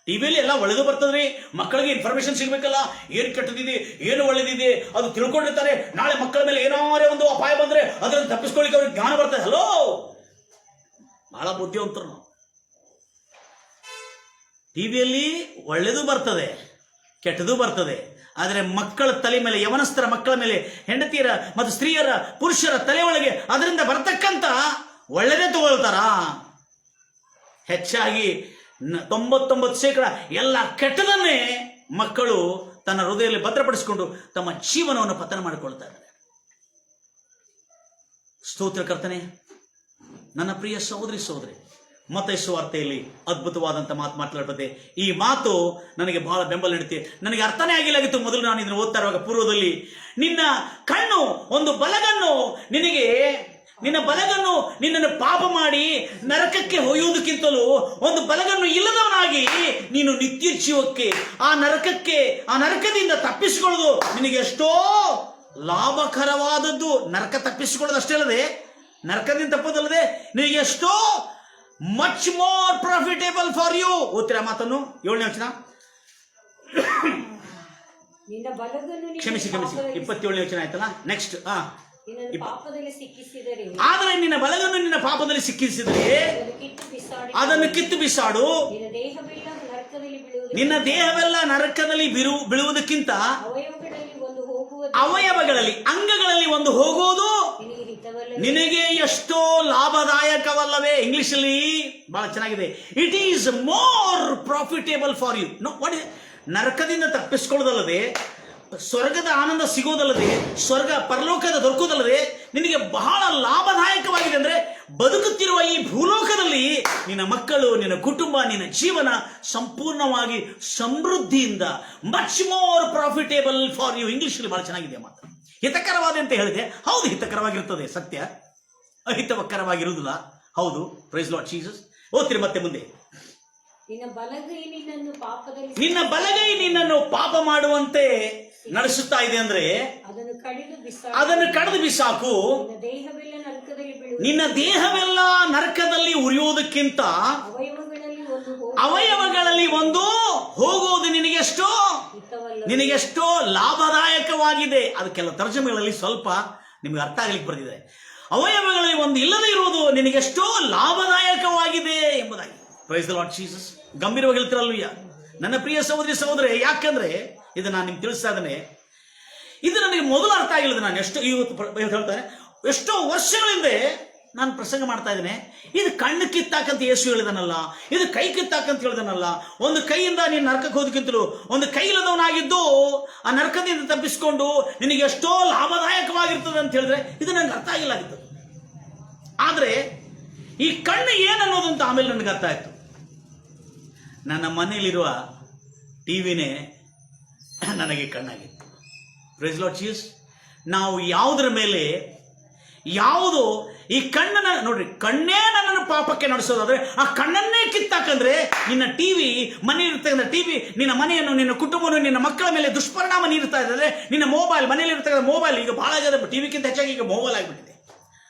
ಟಿವಿಯಲ್ಲಿ ಎಲ್ಲ ಒಳ್ಳೆದು ಬರ್ತದ್ರಿ, ಮಕ್ಕಳಿಗೆ ಇನ್ಫಾರ್ಮೇಶನ್ ಸಿಗ್ಬೇಕಲ್ಲ, ಏನು ಕೆಟ್ಟದಿದೆ ಏನು ಒಳ್ಳೇದಿದೆ ಅದು ತಿಳ್ಕೊಂಡಿರ್ತಾರೆ. ನಾಳೆ ಮಕ್ಕಳ ಮೇಲೆ ಏನಾರೇ ಒಂದು ಅಪಾಯ ಬಂದ್ರೆ ಅದನ್ನು ತಪ್ಪಿಸ್ಕೊಳ್ಳಿಕ್ಕೆ ಅವ್ರಿಗೆ ಜ್ಞಾನ ಬರ್ತದೆ. ಹಲೋ, ಬಹಳ ಬುದ್ಧಿವಂತರು ನಾವು. ಟಿವಿಯಲ್ಲಿ ಒಳ್ಳೆದು ಬರ್ತದೆ, ಕೆಟ್ಟದು ಬರ್ತದೆ. ಆದರೆ ಮಕ್ಕಳ ತಲೆ ಮೇಲೆ, ಯವನಸ್ಥರ ಮಕ್ಕಳ ಮೇಲೆ, ಹೆಂಡತಿಯರ ಮತ್ತು ಸ್ತ್ರೀಯರ, ಪುರುಷರ ತಲೆ ಒಳಗೆ ಅದರಿಂದ ಬರ್ತಕ್ಕಂಥ ಒಳ್ಳೆದೇ ತಗೊಳ್ತಾರ. ಹೆಚ್ಚಾಗಿ 99% ಎಲ್ಲ ಕೆಟ್ಟದನ್ನೇ ಮಕ್ಕಳು ತನ್ನ ಹೃದಯದಲ್ಲಿ ಭದ್ರಪಡಿಸಿಕೊಂಡು ತಮ್ಮ ಜೀವನವನ್ನು ಪತನ ಮಾಡಿಕೊಳ್ತಾ ಇದ್ದಾರೆ. ಸ್ತೋತ್ರ ಕರ್ತನೆ. ನನ್ನ ಪ್ರಿಯ ಸಹೋದರಿ ಸಹೋದರಿ, ಮತ್ತಾಯ ಸುವಾರ್ತೆಯಲ್ಲಿ ಅದ್ಭುತವಾದಂಥ ಮಾತು ಮಾತನಾಡ್ಬತ್ತೆ. ಈ ಮಾತು ನನಗೆ ಬಹಳ ಬೆಂಬಲ ನೀಡುತ್ತೆ. ನನಗೆ ಅರ್ಥನೇ ಆಗಿಲ್ಲಾಗಿತ್ತು ಮೊದಲು ನಾನು ಇದನ್ನು ಓದ್ತಾ ಇರುವಾಗ. ಪೂರ್ವದಲ್ಲಿ ನಿನ್ನ ಕಣ್ಣು, ಒಂದು ಬಲಗಣ್ಣು ನಿನಗೆ, ನಿನ್ನ ಬಲಗಣ್ಣು ನಿನ್ನನ್ನು ಪಾಪ ಮಾಡಿ ನರಕಕ್ಕೆ ಒಯ್ಯುವುದಕ್ಕಿಂತಲೂ ಒಂದು ಬಲಗಣ್ಣು ಇಲ್ಲದವನಾಗಿ ನೀನು ನಿತ್ಯ ಜೀವಕ್ಕೆ, ಆ ನರಕದಿಂದ ತಪ್ಪಿಸಿಕೊಳ್ಳೋದು ನಿನಗೆ ಎಷ್ಟೋ ಲಾಭಕರವಾದದ್ದು. ನರಕ ತಪ್ಪಿಸಿಕೊಳ್ಳೋದು ಅಷ್ಟೇ ಅಲ್ಲದೆ, ನರಕದಿಂದ ತಪ್ಪೋದಲ್ಲದೆ ನಿನಗೆ ಎಷ್ಟೋ much more profitable for you. ಓದ್ತೀರಾ ಮಾತನ್ನು? 7ನೇ ವಚನ. ಕ್ಷಮಿಸಿ 27ನೇ ವಚನ ಆಯ್ತಲ್ಲ. ನೆಕ್ಸ್ಟ್. ಆದರೆ ನಿನ್ನ ಬಲಗನ್ನು ನಿನ್ನ ಪಾಪದಲ್ಲಿ ಸಿಕ್ಕಿಸಿದರೆ ಅದನ್ನು ಕಿತ್ತು ಬಿಸಾಡು. ನಿನ್ನ ದೇಹವೆಲ್ಲ ನರಕದಲ್ಲಿ ಬೀಳುವುದಕ್ಕಿಂತ ಅವಯವಗಳಲ್ಲಿ, ಅಂಗಗಳಲ್ಲಿ ಒಂದು ಹೋಗುವುದು ನಿನಗೆ ಎಷ್ಟೋ ಲಾಭದಾಯಕವಲ್ಲವೇ? ಇಂಗ್ಲಿಷ್ ಅಲ್ಲಿ ಬಹಳ ಚೆನ್ನಾಗಿದೆ. It is more profitable for you. ನರಕದಿಂದ ತಪ್ಪಿಸ್ಕೊಳ್ಳೋದಲ್ಲದೆ, ಸ್ವರ್ಗದ ಆನಂದ ಸಿಗೋದಲ್ಲದೆ, ಸ್ವರ್ಗ ಪರಲೋಕದ ದೊರಕೋದಲ್ಲದೆ ನಿನಗೆ ಬಹಳ ಲಾಭದಾಯಕವಾಗಿದೆ. ಅಂದ್ರೆ ಬದುಕುತ್ತಿರುವ ಈ ಭೂಲೋಕದಲ್ಲಿ ನಿನ್ನ ಮಕ್ಕಳು, ನಿನ್ನ ಕುಟುಂಬ, ನಿನ್ನ ಜೀವನ ಸಂಪೂರ್ಣವಾಗಿ ಸಮೃದ್ಧಿಯಿಂದ, much more profitable for you. English ಅಲ್ಲಿ ಬಹಳ ಚೆನ್ನಾಗಿದೆ ಮಾತು. ಹಿತಕರವಾದ ಅಂತ ಹೇಳಿದೆ. ಹೌದು, ಹಿತಕರವಾಗಿರ್ತದೆ, ಸತ್ಯ. ಅಹಿತಕರವಾಗಿರುವುದಿಲ್ಲ. ಹೌದು. Price Lord Jesus. ಓದ್ತೀರಿ ಮತ್ತೆ ಮುಂದೆ. ನಿನ್ನ ಬಲಗೈ ನಿನ್ನನ್ನು ಪಾಪ ಮಾಡುವಂತೆ ನಡೆಸುತ್ತಾ ಇದೆ ಅಂದ್ರೆ ಅದನ್ನು ಕಡಿದು ಬಿಸಾಕು. ನಿನ್ನ ದೇಹವೆಲ್ಲ ನರಕದಲ್ಲಿ ಉರಿಯುವುದಕ್ಕಿಂತ ಅವಯವಗಳಲ್ಲಿ ಒಂದು ಹೋಗುವುದು ನಿನಗೆಷ್ಟೋ ಲಾಭದಾಯಕವಾಗಿದೆ. ಅದಕ್ಕೆಲ್ಲ ತರ್ಜಮೆಗಳಲ್ಲಿ ಸ್ವಲ್ಪ ನಿಮಗೆ ಅರ್ಥ ಆಗ್ಲಿಕ್ಕೆ ಬರೆದಿದೆ. ಅವಯವಗಳಲ್ಲಿ ಒಂದು ಇಲ್ಲದೆ ಇರುವುದು ನಿನಗೆಷ್ಟೋ ಲಾಭದಾಯಕವಾಗಿದೆ ಎಂಬುದಾಗಿ. Praise the lord Jesus. ಗಂಭೀರವಾಗಿ ಹೇಳ್ತಿರಲ್ವಯ್ಯ ನನ್ನ ಪ್ರಿಯ ಸಹೋದರಿ ಸಹೋದರೇ. ಯಾಕಂದ್ರೆ ಇದು ನಾನು ನಿಮ್ಗೆ ತಿಳಿಸ್ತಾ ಇದ್ದೇನೆ. ಇದು ನನಗೆ ಮೊದಲು ಅರ್ಥ ಆಗಿಲ್ಲ. ನಾನು ಇವತ್ತು ಹೇಳ್ತಾನೆ, ಎಷ್ಟೋ ವರ್ಷಗಳಿಂದ ನಾನು ಪ್ರಸಂಗ ಮಾಡ್ತಾ ಇದ್ದೇನೆ. ಇದು ಕಣ್ಣು ಕಿತ್ತಾಕಂತ ಯೇಸು ಹೇಳಿದನಲ್ಲ, ಇದು ಕೈ ಕಿತ್ತಾಕಂತ ಹೇಳಿದನಲ್ಲ. ಒಂದು ಕೈಯಿಂದ ನೀನು ನರಕಕ್ಕೆ ಹೋದಕ್ಕಿಂತಲೂ ಒಂದು ಕೈ ಇಲ್ಲದವನಾಗಿದ್ದು ಆ ನರಕದಿಂದ ತಪ್ಪಿಸಿಕೊಂಡು ನಿನಗೆ ಎಷ್ಟೋ ಲಾಭದಾಯಕವಾಗಿರ್ತದೆ ಅಂತ ಹೇಳಿದ್ರೆ ಇದು ನನಗೆ ಅರ್ಥ ಆಗಿಲ್ಲಾಗಿತ್ತು. ಆದರೆ ಈ ಕಣ್ಣು ಏನನ್ನೋದು ಅಂತ ಆಮೇಲೆ ನನಗೆ ಅರ್ಥ ಆಯ್ತು. ನನ್ನ ಮನೆಯಲ್ಲಿರುವ ಟಿವಿನೇ ನನಗೆ ಕಣ್ಣಾಗಿತ್ತು. Price Lord Jesus. ನಾವು ಯಾವುದರ ಮೇಲೆ ಯಾವುದು ಈ ಕಣ್ಣನ್ನ ನೋಡ್ರಿ, ಕಣ್ಣೇ ನನ್ನನ್ನು ಪಾಪಕ್ಕೆ ನಡೆಸೋದಾದ್ರೆ ಆ ಕಣ್ಣನ್ನೇ ಕಿತ್ತಾಕಂದ್ರೆ ನಿನ್ನ ಟಿವಿ ಮನೆ ಇರ್ತಕ್ಕಂಥ ಟಿವಿ ನಿನ್ನ ಮನೆಯನ್ನು, ನಿನ್ನ ಕುಟುಂಬವನ್ನು, ನಿನ್ನ ಮಕ್ಕಳ ಮೇಲೆ ದುಷ್ಪರಿಣಾಮ ನೀಡ್ತಾ ಇದ್ದಾರೆ. ನಿನ್ನ ಮೊಬೈಲ್, ಮನೆಯಲ್ಲಿ ಇರ್ತಕ್ಕಂಥ ಮೊಬೈಲ್, ಈಗ ಬಹಳ ಜನ ಟಿವಿಗಿಂತ ಹೆಚ್ಚಾಗಿ ಈಗ ಮೊಬೈಲ್ ಆಗಿಬಿಟ್ಟಿದೆ.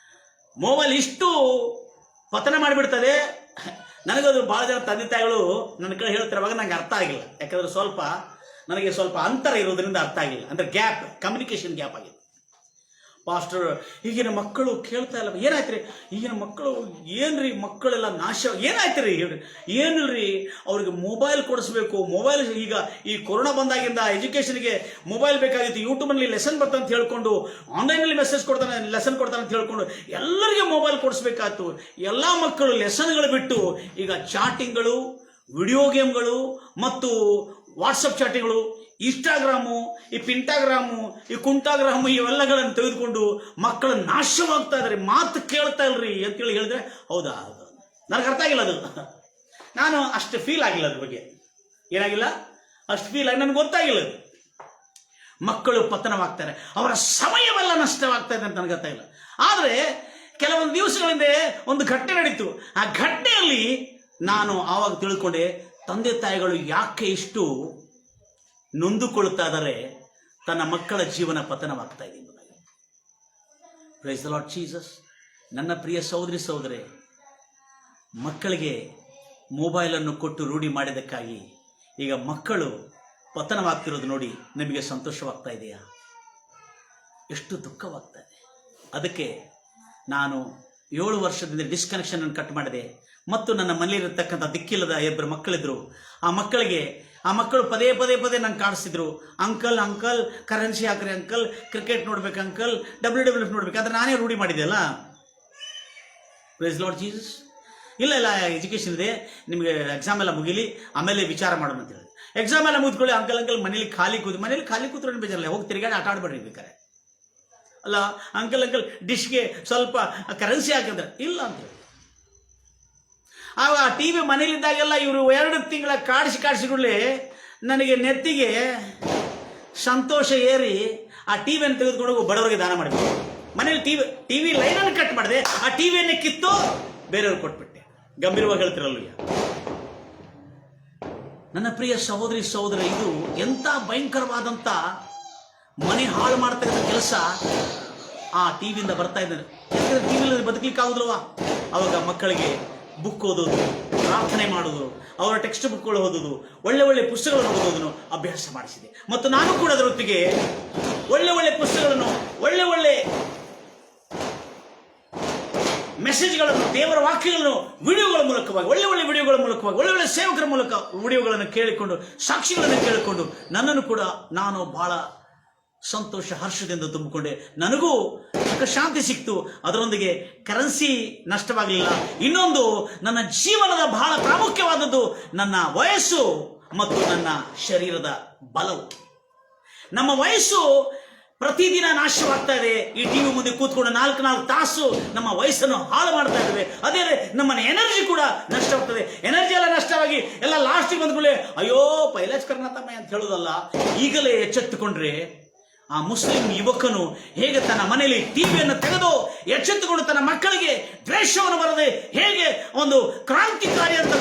ಮೊಬೈಲ್ ಇಷ್ಟು ಪತನ ಮಾಡಿಬಿಡ್ತದೆ. ನನಗದು ಬಹಳ ಜನ ತಂದೆ ತಾಯಿಗಳು ನನ್ನ ಕಡೆ ಹೇಳ್ತಿರುವಾಗ ನಂಗೆ ಅರ್ಥ ಆಗಿಲ್ಲ. ಯಾಕಂದ್ರೆ ನನಗೆ ಸ್ವಲ್ಪ ಅಂತರ ಇರೋದ್ರಿಂದ ಅರ್ಥ ಆಗಿಲ್ಲ. ಅಂದ್ರೆ ಗ್ಯಾಪ್, ಕಮ್ಯುನಿಕೇಶನ್ ಗ್ಯಾಪ್ ಆಗಿದೆ. ಪಾಸ್ಟರ್, ಈಗಿನ ಮಕ್ಕಳು ಕೇಳ್ತಾ ಇಲ್ಲ, ಏನಾಯ್ತ್ರಿ ಈಗಿನ ಮಕ್ಕಳು, ಏನ್ರಿ ಮಕ್ಕಳೆಲ್ಲ ನಾಶ, ಏನಾಯ್ತ್ರಿ ಹೇಳ್ರಿ? ಏನಿಲ್ರಿ, ಅವ್ರಿಗೆ ಮೊಬೈಲ್ ಕೊಡಿಸ್ಬೇಕು. ಮೊಬೈಲ್ ಈಗ ಈ ಕೊರೋನಾ ಬಂದಾಗಿಂದ ಎಜುಕೇಷನ್ಗೆ ಮೊಬೈಲ್ ಬೇಕಾಗಿತ್ತು. ಯೂಟ್ಯೂಬ್ನಲ್ಲಿ ಲೆಸನ್ ಬರ್ತಾನೆ ಅಂತ ಹೇಳ್ಕೊಂಡು, ಆನ್ಲೈನಲ್ಲಿ ಲೆಸನ್ ಕೊಡ್ತಾನೆ ಅಂತ ಹೇಳ್ಕೊಂಡು ಎಲ್ಲರಿಗೆ ಮೊಬೈಲ್ ಕೊಡಿಸ್ಬೇಕಾಯ್ತು. ಎಲ್ಲ ಮಕ್ಕಳು ಲೆಸನ್ಗಳು ಬಿಟ್ಟು ಈಗ ಚಾಟಿಂಗ್ಗಳು, ವಿಡಿಯೋ ಗೇಮ್ಗಳು ಮತ್ತು ವಾಟ್ಸಪ್ ಚಾಟಿಂಗ್ಗಳು, ಇನ್ಸ್ಟಾಗ್ರಾಮು, ಈ ಪಿಂಟಾಗ್ರಾಮು, ಈ ಕುಂಟಾಗ್ರಾಮು ಇವೆಲ್ಲಗಳನ್ನು ತೆಗೆದುಕೊಂಡು ಮಕ್ಕಳು ನಾಶವಾಗ್ತಾ ಇದ್ದಾರೆ. ಮಾತು ಕೇಳ್ತಾ ಇಲ್ರಿ ಅಂತೇಳಿ ಹೇಳಿದ್ರೆ ಹೌದಾ, ನನಗೆ ಅರ್ಥ ಆಗಿಲ್ಲ ಅದು. ನಾನು ಅಷ್ಟು ಫೀಲ್ ಆಗಿಲ್ಲ ಅದ್ರ ಬಗ್ಗೆ. ಏನಾಗಿಲ್ಲ, ಅಷ್ಟು ಫೀಲ್ ಆಗಿ ನನಗೆ ಗೊತ್ತಾಗಿಲ್ಲ. ಮಕ್ಕಳು ಪತನವಾಗ್ತಾರೆ, ಅವರ ಸಮಯವೆಲ್ಲ ನಷ್ಟವಾಗ್ತಾ ಇದೆ ಅಂತ ನನಗೆ ಗೊತ್ತಾಗಿಲ್ಲ. ಆದರೆ ಕೆಲವೊಂದು ದಿವಸಗಳಿಂದ ಒಂದು ಘಟನೆ ನಡೀತು. ಆ ಘಟನೆಯಲ್ಲಿ ನಾನು ಆವಾಗ ತಿಳ್ಕೊಂಡೆ, ತಂದೆ ತಾಯಿಗಳು ಯಾಕೆ ಇಷ್ಟು ನೊಂದುಕೊಳ್ತಾ ಇದ್ದಾರೆ, ತನ್ನ ಮಕ್ಕಳ ಜೀವನ ಪತನವಾಗ್ತಾ ಇದೆ ಎಂಬುದಾಗಿ. Praise the Lord Jesus. ನನ್ನ ಪ್ರಿಯ ಸಹೋದರಿ ಸಹೋದರೇ, ಮಕ್ಕಳಿಗೆ ಮೊಬೈಲನ್ನು ಕೊಟ್ಟು ರೂಢಿ ಮಾಡಿದ್ದಕ್ಕಾಗಿ ಈಗ ಮಕ್ಕಳು ಪತನವಾಗ್ತಿರೋದು ನೋಡಿ ನಿಮಗೆ ಸಂತೋಷವಾಗ್ತಾ ಇದೆಯಾ? ಎಷ್ಟು ದುಃಖವಾಗ್ತಾ ಇದೆ. ಅದಕ್ಕೆ ನಾನು 7 ವರ್ಷದಿಂದ ಡಿಸ್ಕನೆಕ್ಷನ್ ಅನ್ನು ಕಟ್ ಮಾಡಿದೆ. ಮತ್ತು ನನ್ನ ಮನೆಯಲ್ಲಿರತಕ್ಕಂಥ ದಿಕ್ಕಿಲ್ಲದ 2 ಮಕ್ಕಳಿದ್ರು. ಆ ಮಕ್ಕಳು ಪದೇ ನಂಗೆ ಕಾಣಿಸ್ತಿದ್ರು, ಅಂಕಲ್ ಕರೆನ್ಸಿ ಹಾಕ್ರಿ ಅಂಕಲ್, ಕ್ರಿಕೆಟ್ ನೋಡ್ಬೇಕು ಅಂಕಲ್, WWF ನೋಡ್ಬೇಕು. ಆದರೆ ನಾನೇ ರೂಢಿ ಮಾಡಿದೆ ಅಲ್ಲ. Praise Lord Jesus. ಇಲ್ಲ ಎಜುಕೇಷನ್ ಇದೆ, ನಿಮಗೆ ಎಕ್ಸಾಮ್ ಎಲ್ಲ ಮುಗಿಲಿ, ಆಮೇಲೆ ವಿಚಾರ ಮಾಡೋಣ ಅಂತ ಹೇಳಿದೆ. ಎಕ್ಸಾಮ್ ಎಲ್ಲ ಮುಗಿದ್ಕೊಳ್ಳಿ ಅಂಕಲ್ ಮನೇಲಿ ಖಾಲಿ ಕೂತ್ಕೊಂಡು ಬೇಜಾರಲ್ಲ, ಹೋಗಿ ತಿರುಗಾಡಿ ಆಟ ಆಡ್ಬೇಡ್ರಿ ಬೇಕಾರೆ. ಅಲ್ಲ ಅಂಕಲ್ ಡಿಶ್ಗೆ ಸ್ವಲ್ಪ ಕರೆನ್ಸಿ ಹಾಕಿದ್ರೆ ಇಲ್ಲ ಅಂತ ಹೇಳಿ. ಆವಾಗ ಆ ಟಿವಿ ಮನೇಲಿದ್ದಾಗೆಲ್ಲ ಇವರು 2 ತಿಂಗಳ ಕಾಡಿಸಿಕೊಳ್ಳಿ ನನಗೆ ನೆತ್ತಿಗೆ ಸಂತೋಷ ಏರಿ ಆ ಟಿವಿಯನ್ನು ತೆಗೆದುಕೊಂಡು ಹೋಗಿ ಬಡವರಿಗೆ ದಾನ ಮಾಡಬೇಕು. ಮನೇಲಿ ಟಿವಿ ಲೈನನ್ನು ಕಟ್ ಮಾಡಿದೆ, ಆ ಟಿವಿಯನ್ನೇ ಕಿತ್ತು ಬೇರೆಯವ್ರಿಗೆ ಕೊಟ್ಬಿಟ್ಟೆ. ಗಂಭೀರವಾಗಿ ಹೇಳ್ತಿರಲ್ವ ನನ್ನ ಪ್ರಿಯ ಸಹೋದರಿ ಸಹೋದರ, ಇದು ಎಂಥ ಭಯಂಕರವಾದಂಥ ಮನೆ ಹಾಳು ಮಾಡ್ತಕ್ಕಂಥ ಕೆಲಸ ಆ ಟಿವಿಯಿಂದ ಬರ್ತಾ ಇದ್ದಾರೆ. ಯಾಕಂದ್ರೆ ಟಿವಿಯಲ್ಲಿ ಬದುಕಲಿಕ್ಕೆ ಆಗುದಿಲ್ವಾ? ಅವಾಗ ಮಕ್ಕಳಿಗೆ ಬುಕ್ ಓದೋದು, ಪ್ರಾರ್ಥನೆ ಮಾಡೋದು, ಅವರ ಟೆಕ್ಸ್ಟ್ ಬುಕ್ಗಳು ಓದೋದು, ಒಳ್ಳೆ ಪುಸ್ತಕಗಳನ್ನು ಓದೋದನ್ನು ಅಭ್ಯಾಸ ಮಾಡಿಸಿದೆ. ಮತ್ತು ನಾನು ಕೂಡ ಅದರೊಟ್ಟಿಗೆ ಒಳ್ಳೆ ಪುಸ್ತಕಗಳನ್ನು, ಒಳ್ಳೆ ಮೆಸೇಜ್ಗಳನ್ನು, ದೇವರ ವಾಕ್ಯಗಳನ್ನು ವಿಡಿಯೋಗಳ ಮೂಲಕವಾಗಿ, ಒಳ್ಳೆ ವಿಡಿಯೋಗಳ ಮೂಲಕವಾಗಿ, ಒಳ್ಳೆ ಸೇವಕರ ಮೂಲಕ ವಿಡಿಯೋಗಳನ್ನು ಕೇಳಿಕೊಂಡು, ಸಾಕ್ಷಿಗಳನ್ನು ಕೇಳಿಕೊಂಡು ನನ್ನನ್ನು ಕೂಡ ನಾನು ಬಹಳ ಸಂತೋಷ ಹರ್ಷದಿಂದ ತುಂಬಿಕೊಂಡೆ. ನನಗೂ ಶಾಂತಿ ಸಿಕ್ತು. ಅದರೊಂದಿಗೆ ಕರೆನ್ಸಿ ನಷ್ಟವಾಗಲಿಲ್ಲ. ಇನ್ನೊಂದು, ನನ್ನ ಜೀವನದ ಬಹಳ ಪ್ರಾಮುಖ್ಯವಾದದ್ದು ನನ್ನ ವಯಸ್ಸು ಮತ್ತು ನನ್ನ ಶರೀರದ ಬಲವು. ನಮ್ಮ ವಯಸ್ಸು ಪ್ರತಿದಿನ ನಾಶವಾಗ್ತಾ ಇದೆ. ಈ ಟಿವಿ ಮುಂದೆ ಕೂತ್ಕೊಂಡು 4 ತಾಸು ನಮ್ಮ ವಯಸ್ಸನ್ನು ಹಾಳು ಮಾಡ್ತಾ ಇದ್ದೇವೆ. ಅದೇ ನಮ್ಮ ಎನರ್ಜಿ ಕೂಡ ನಷ್ಟವಾಗ್ತದೆ. ಎನರ್ಜಿ ಎಲ್ಲ ನಷ್ಟವಾಗಿ ಎಲ್ಲ ಲಾಸ್ಟಿಗೆ ಬಂದ್ಕೊಳ್ಳಿ ಅಯ್ಯೋ ಪೈಲಾಜ್ ಕರ್ನಾಟಕ ಅಂತ ಹೇಳೋದಲ್ಲ. ಈಗಲೇ ಎಚ್ಚೆತ್ತುಕೊಂಡ್ರೆ ಆ ಮುಸ್ಲಿಂ ಯುವಕನು ಹೇಗೆ ತನ್ನ ಮನೆಯಲ್ಲಿ ಟಿವಿಯನ್ನು ತೆಗೆದು ಎಚ್ಚೆತ್ತುಕೊಂಡು ತನ್ನ ಮಕ್ಕಳಿಗೆ ದ್ವೇಷವನ್ನು ಬರದೆ ಹೇಗೆ ಒಂದು ಕ್ರಾಂತಿಕಾರಿ ಅಂತ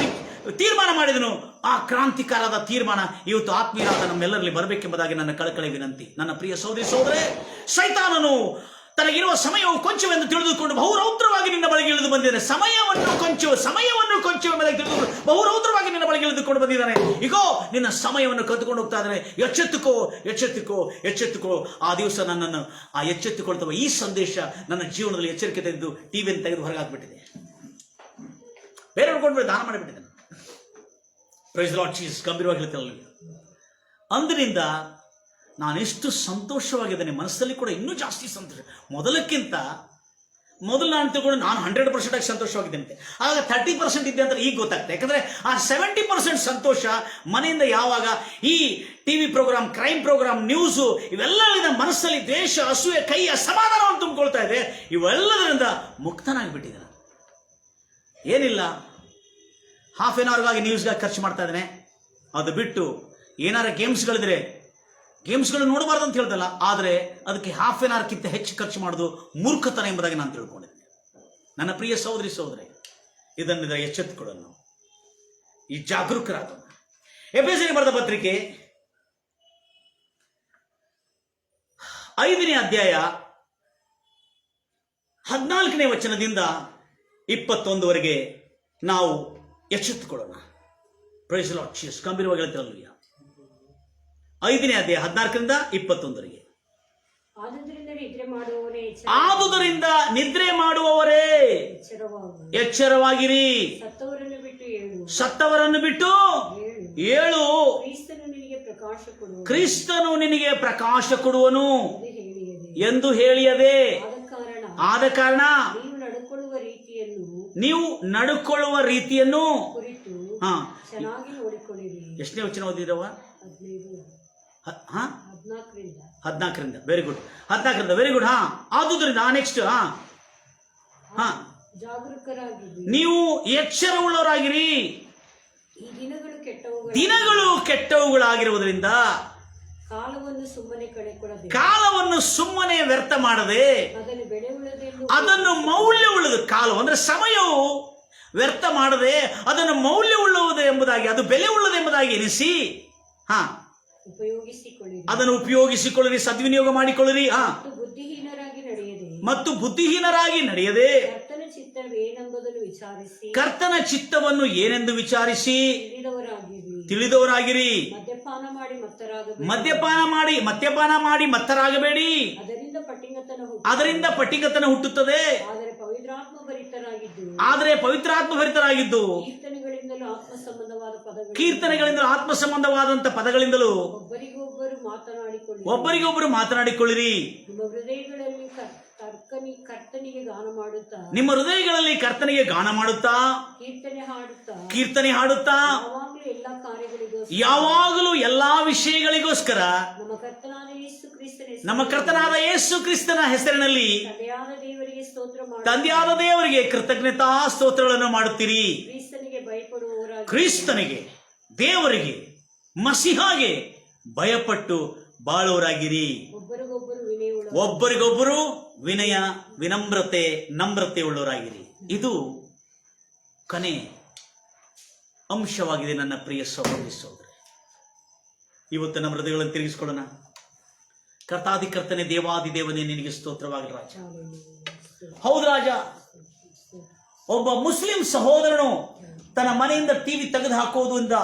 ತೀರ್ಮಾನ ಮಾಡಿದನು, ಆ ಕ್ರಾಂತಿಕಾರದ ತೀರ್ಮಾನ ಇವತ್ತು ಆತ್ಮೀಯರಾದ ನಮ್ಮೆಲ್ಲರಲ್ಲಿ ಬರಬೇಕೆಂಬುದಾಗಿ ನನ್ನ ಕಳಕಳಿ ವಿನಂತಿ. ನನ್ನ ಪ್ರಿಯ ಸಹೋದರಿ ಸಹೋದರೇ, ಸೈತಾನನು ತನಗಿರುವ ಸಮಯವು ಕೊಂಚವೆಂದು ತಿಳಿದುಕೊಂಡು ಬಹುರೌದ್ರವಾಗಿ ನಿನ್ನ ಬಳಿಗೆ ಇಳಿದು ಬಂದಿದ್ದಾನೆ. ಸಮಯವನ್ನು ಕೊಂಚು ಎಂಬುದಾಗಿ ತಿಳಿದುಕೊಂಡು ಬಹುರೌದ್ರವಾಗಿ ನಿನ್ನ ಬಳಿಗೆ ಇಳಿದುಕೊಂಡು ಬಂದಿದ್ದಾನೆ. ಈಗೋ ನಿನ್ನ ಸಮಯವನ್ನು ಕದ್ದುಕೊಂಡು ಹೋಗ್ತಾ ಇದ್ದಾನೆ. ಎಚ್ಚೆತ್ತುಕೋ. ಆ ದಿವಸ ನನ್ನನ್ನು ಆ ಎಚ್ಚೆತ್ತುಕೊಳ್ತವ ಈ ಸಂದೇಶ ನನ್ನ ಜೀವನದಲ್ಲಿ ಎಚ್ಚರಿಕೆ ತೆಗೆದು ಟಿವಿಯನ್ನು ತೆಗೆದು ಹೊರಗಾಕ್ಬಿಟ್ಟಿದೆ. ಬೇರೆಯವ್ರು ಕೊಂಡ್ಬಿಟ್ಟು ದಾನ ಮಾಡಿಬಿಟ್ಟಿದ್ದಾನೆ. Praise the Lord Jesus. ಗಂಭೀರವಾಗಿ ಹೇಳ್ತಿರಲ್ಲ. ಅಂದಿನಿಂದ ನಾನೆಷ್ಟು ಸಂತೋಷವಾಗಿದ್ದೇನೆ, ಮನಸ್ಸಲ್ಲಿ ಕೂಡ ಇನ್ನೂ ಜಾಸ್ತಿ ಸಂತೋಷ. ಮೊದಲು ನಾನು ತಿಳ್ಕೊಂಡು ನಾನು 100% ಆಗಿ ಸಂತೋಷವಾಗಿದ್ದೇನೆ. ಆಗ 30% ಇದ್ದೆ ಅಂತ ಈಗ ಗೊತ್ತಾಗ್ತದೆ. ಯಾಕಂದ್ರೆ ಆ 70% ಸಂತೋಷ ಮನೆಯಿಂದ ಯಾವಾಗ ಈ TV programme, crime programme, news ಇವೆಲ್ಲರಿಂದ ಮನಸ್ಸಲ್ಲಿ ದ್ವೇಷ, ಅಸೂಯೆ, ಕೈ ಅಸಮಾಧಾನವನ್ನು ತುಂಬಿಕೊಳ್ತಾ ಇದೆ. ಇವೆಲ್ಲದರಿಂದ ಮುಕ್ತನಾಗಿಬಿಟ್ಟಿದ್ದಾನೆ. ಏನಿಲ್ಲ, ಹಾಫ್ ಆನ್ ಅವರ್ಗಾಗಿ ನ್ಯೂಸ್ಗಾಗಿ ಖರ್ಚು ಮಾಡ್ತಾ ಇದ್ದೇನೆ. ಅದು ಬಿಟ್ಟು ಏನಾರ ಗೇಮ್ಸ್ಗಳಿದ್ರೆ ಗೇಮ್ಸ್ಗಳು ನೋಡಬಾರ್ದು ಅಂತ ಹೇಳ್ದಲ್ಲ, ಆದರೆ ಅದಕ್ಕೆ ಹಾಫ್ ಎನ್ ಅವರ್ಕ್ಕಿಂತ ಹೆಚ್ಚು ಖರ್ಚು ಮಾಡೋದು ಮೂರ್ಖತನ ಎಂಬುದಾಗಿ ನಾನು ತಿಳ್ಕೊಂಡಿದ್ದೀನಿ. ನನ್ನ ಪ್ರಿಯ ಸಹೋದರಿ ಸಹೋದರಿ, ಇದನ್ನು ಎಚ್ಚೆತ್ತುಕೊಳ್ಳೋಣ, ನಾವು ಈ ಜಾಗರೂಕರಾಗೋಣ. ಎಫೆಸರಿಗೆ ಬರೆದ ಪತ್ರಿಕೆ 5ನೇ ಅಧ್ಯಾಯ 14ನೇ ವಚನದಿಂದ 21ವರೆಗೆ ನಾವು ಎಚ್ಚೆತ್ತುಕೊಳ್ಳೋಣ. Praise the Lord Jesus. ಗಂಭೀರವಾಗಿ ಹೇಳ್ತಿರಲಿಲ್ಲ. 5ನೇ ಅಧ್ಯಾಯ 14ರಿಂದ 21ವರೆಗೆ. ಆದುದರಿಂದ ನಿದ್ರೆ ಮಾಡುವವರೇ ಎಚ್ಚರವಾಗಿರಿ, ಸತ್ತವರನ್ನು ಬಿಟ್ಟು ಏಳು, ಕ್ರಿಸ್ತನು ನಿನಗೆ ಪ್ರಕಾಶ ಕೊಡುವನು ಎಂದು ಹೇಳಿಯದೆ, ಆದ ಕಾರಣ ನೀವು ನಡ್ಕೊಳ್ಳುವ ರೀತಿಯನ್ನು ಎಷ್ಟನೇ ವಚನ ಓದಿರವ? 14ರಿಂದ. Very good. 14ರಿಂದ ವೆರಿ ಗುಡ್. ಆದುದರಿಂದ ನೆಕ್ಸ್ಟ್ ನೀವು ಎಚ್ಚರವುಳ್ಳವರಾಗಿರಿ, ದಿನಗಳು ಕೆಟ್ಟವುಗಳಾಗಿರುವುದರಿಂದ ಕಾಲವನ್ನು ಸುಮ್ಮನೆ ವ್ಯರ್ಥ ಮಾಡದೆ ಅದನ್ನು ಮೌಲ್ಯವುಳ್ಳದು. ಕಾಲವು ಅಂದ್ರೆ ಸಮಯವು ವ್ಯರ್ಥ ಮಾಡದೆ ಅದನ್ನು ಮೌಲ್ಯವುಳ್ಳದು ಎಂಬುದಾಗಿ, ಅದು ಬೆಲೆ ಉಳ್ಳದು ಎಂಬುದಾಗಿ ಎನಿಸಿ ಅದನ್ನು ಉಪಯೋಗಿಸಿಕೊಳ್ಳಿರಿ, ಸದ್ವಿನಿಯೋಗ ಮಾಡಿಕೊಳ್ಳಿರಿ. ಮತ್ತು ಬುದ್ಧಿಹೀನರಾಗಿ ನಡೆಯದೆ ಕರ್ತನ ಚಿತ್ತವನ್ನು ಏನೆಂದು ವಿಚಾರಿಸಿ ತಿಳಿದವರಾಗಿರಿ. ಮದ್ಯಪಾನ ಮಾಡಿ ಮತ್ತರಾಗಬೇಡಿ, ಅದರಿಂದ ಪಟ್ಟಿಗತನ ಹುಟ್ಟುತ್ತದೆ. ಆದರೆ ಪವಿತ್ರಾತ್ಮ ಭರಿತರಾಗಿದ್ದು ಕೀರ್ತನೆಗಳಿಂದ ಆತ್ಮ ಸಂಬಂಧವಾದಂತ ಪದಗಳಿಂದಲೂ ಒಬ್ಬರಿಗೊಬ್ಬರು ಮಾತನಾಡಿಕೊಳ್ಳಿರಿ. ನಿಮ್ಮ ಹೃದಯಗಳಲ್ಲಿ ಕರ್ತನಿಗೆ ಗಾನ ಮಾಡುತ್ತಾ ಕೀರ್ತನೆ ಹಾಡುತ್ತಾ ಯಾವಾಗಲೂ ಎಲ್ಲಾ ವಿಷಯಗಳಿಗೋಸ್ಕರ ನಮ್ಮ ಕರ್ತನಾದ ಯೇಸು ಕ್ರಿಸ್ತನ ಹೆಸರಿನಲ್ಲಿ ತಂದೆಯಾದ ದೇವರಿಗೆ ಕೃತಜ್ಞತಾ ಸ್ತೋತ್ರಗಳನ್ನು ಮಾಡುತ್ತೀರಿ. ಕ್ರಿಸ್ತನಿಗೆ, ದೇವರಿಗೆ, ಮಸಿಹಾಗೆ ಭಯಪಟ್ಟು ಬಾಳುವರಾಗಿರಿ. ಒಬ್ಬರಿಗೊಬ್ಬರು ವಿನಯ, ವಿನಮ್ರತೆ, ನಮ್ರತೆ ಉಳ್ಳವರಾಗಿರಿ. ಇದು ಕೊನೆ ಅಂಶವಾಗಿದೆ. ನನ್ನ ಪ್ರಿಯ ಸಹೋದರಿ ಸಹೋದರಿ, ಇವತ್ತು ನಮ್ಮ ಹೃದಯಗಳನ್ನು ತಿರುಗಿಸಿಕೊಳ್ಳೋಣ. ಕರ್ತಾಧಿಕರ್ತನೆ, ದೇವಾದಿ ದೇವನೇ, ನಿನಗೆ ಸ್ತೋತ್ರವಾಗಲಿ ರಾಜ. ಹೌದು ರಾಜ, ಒಬ್ಬ ಮುಸ್ಲಿಂ ಸಹೋದರನು ತನ್ನ ಮನೆಯಿಂದ ಟಿವಿ ತೆಗೆದು ಹಾಕುವುದರಿಂದ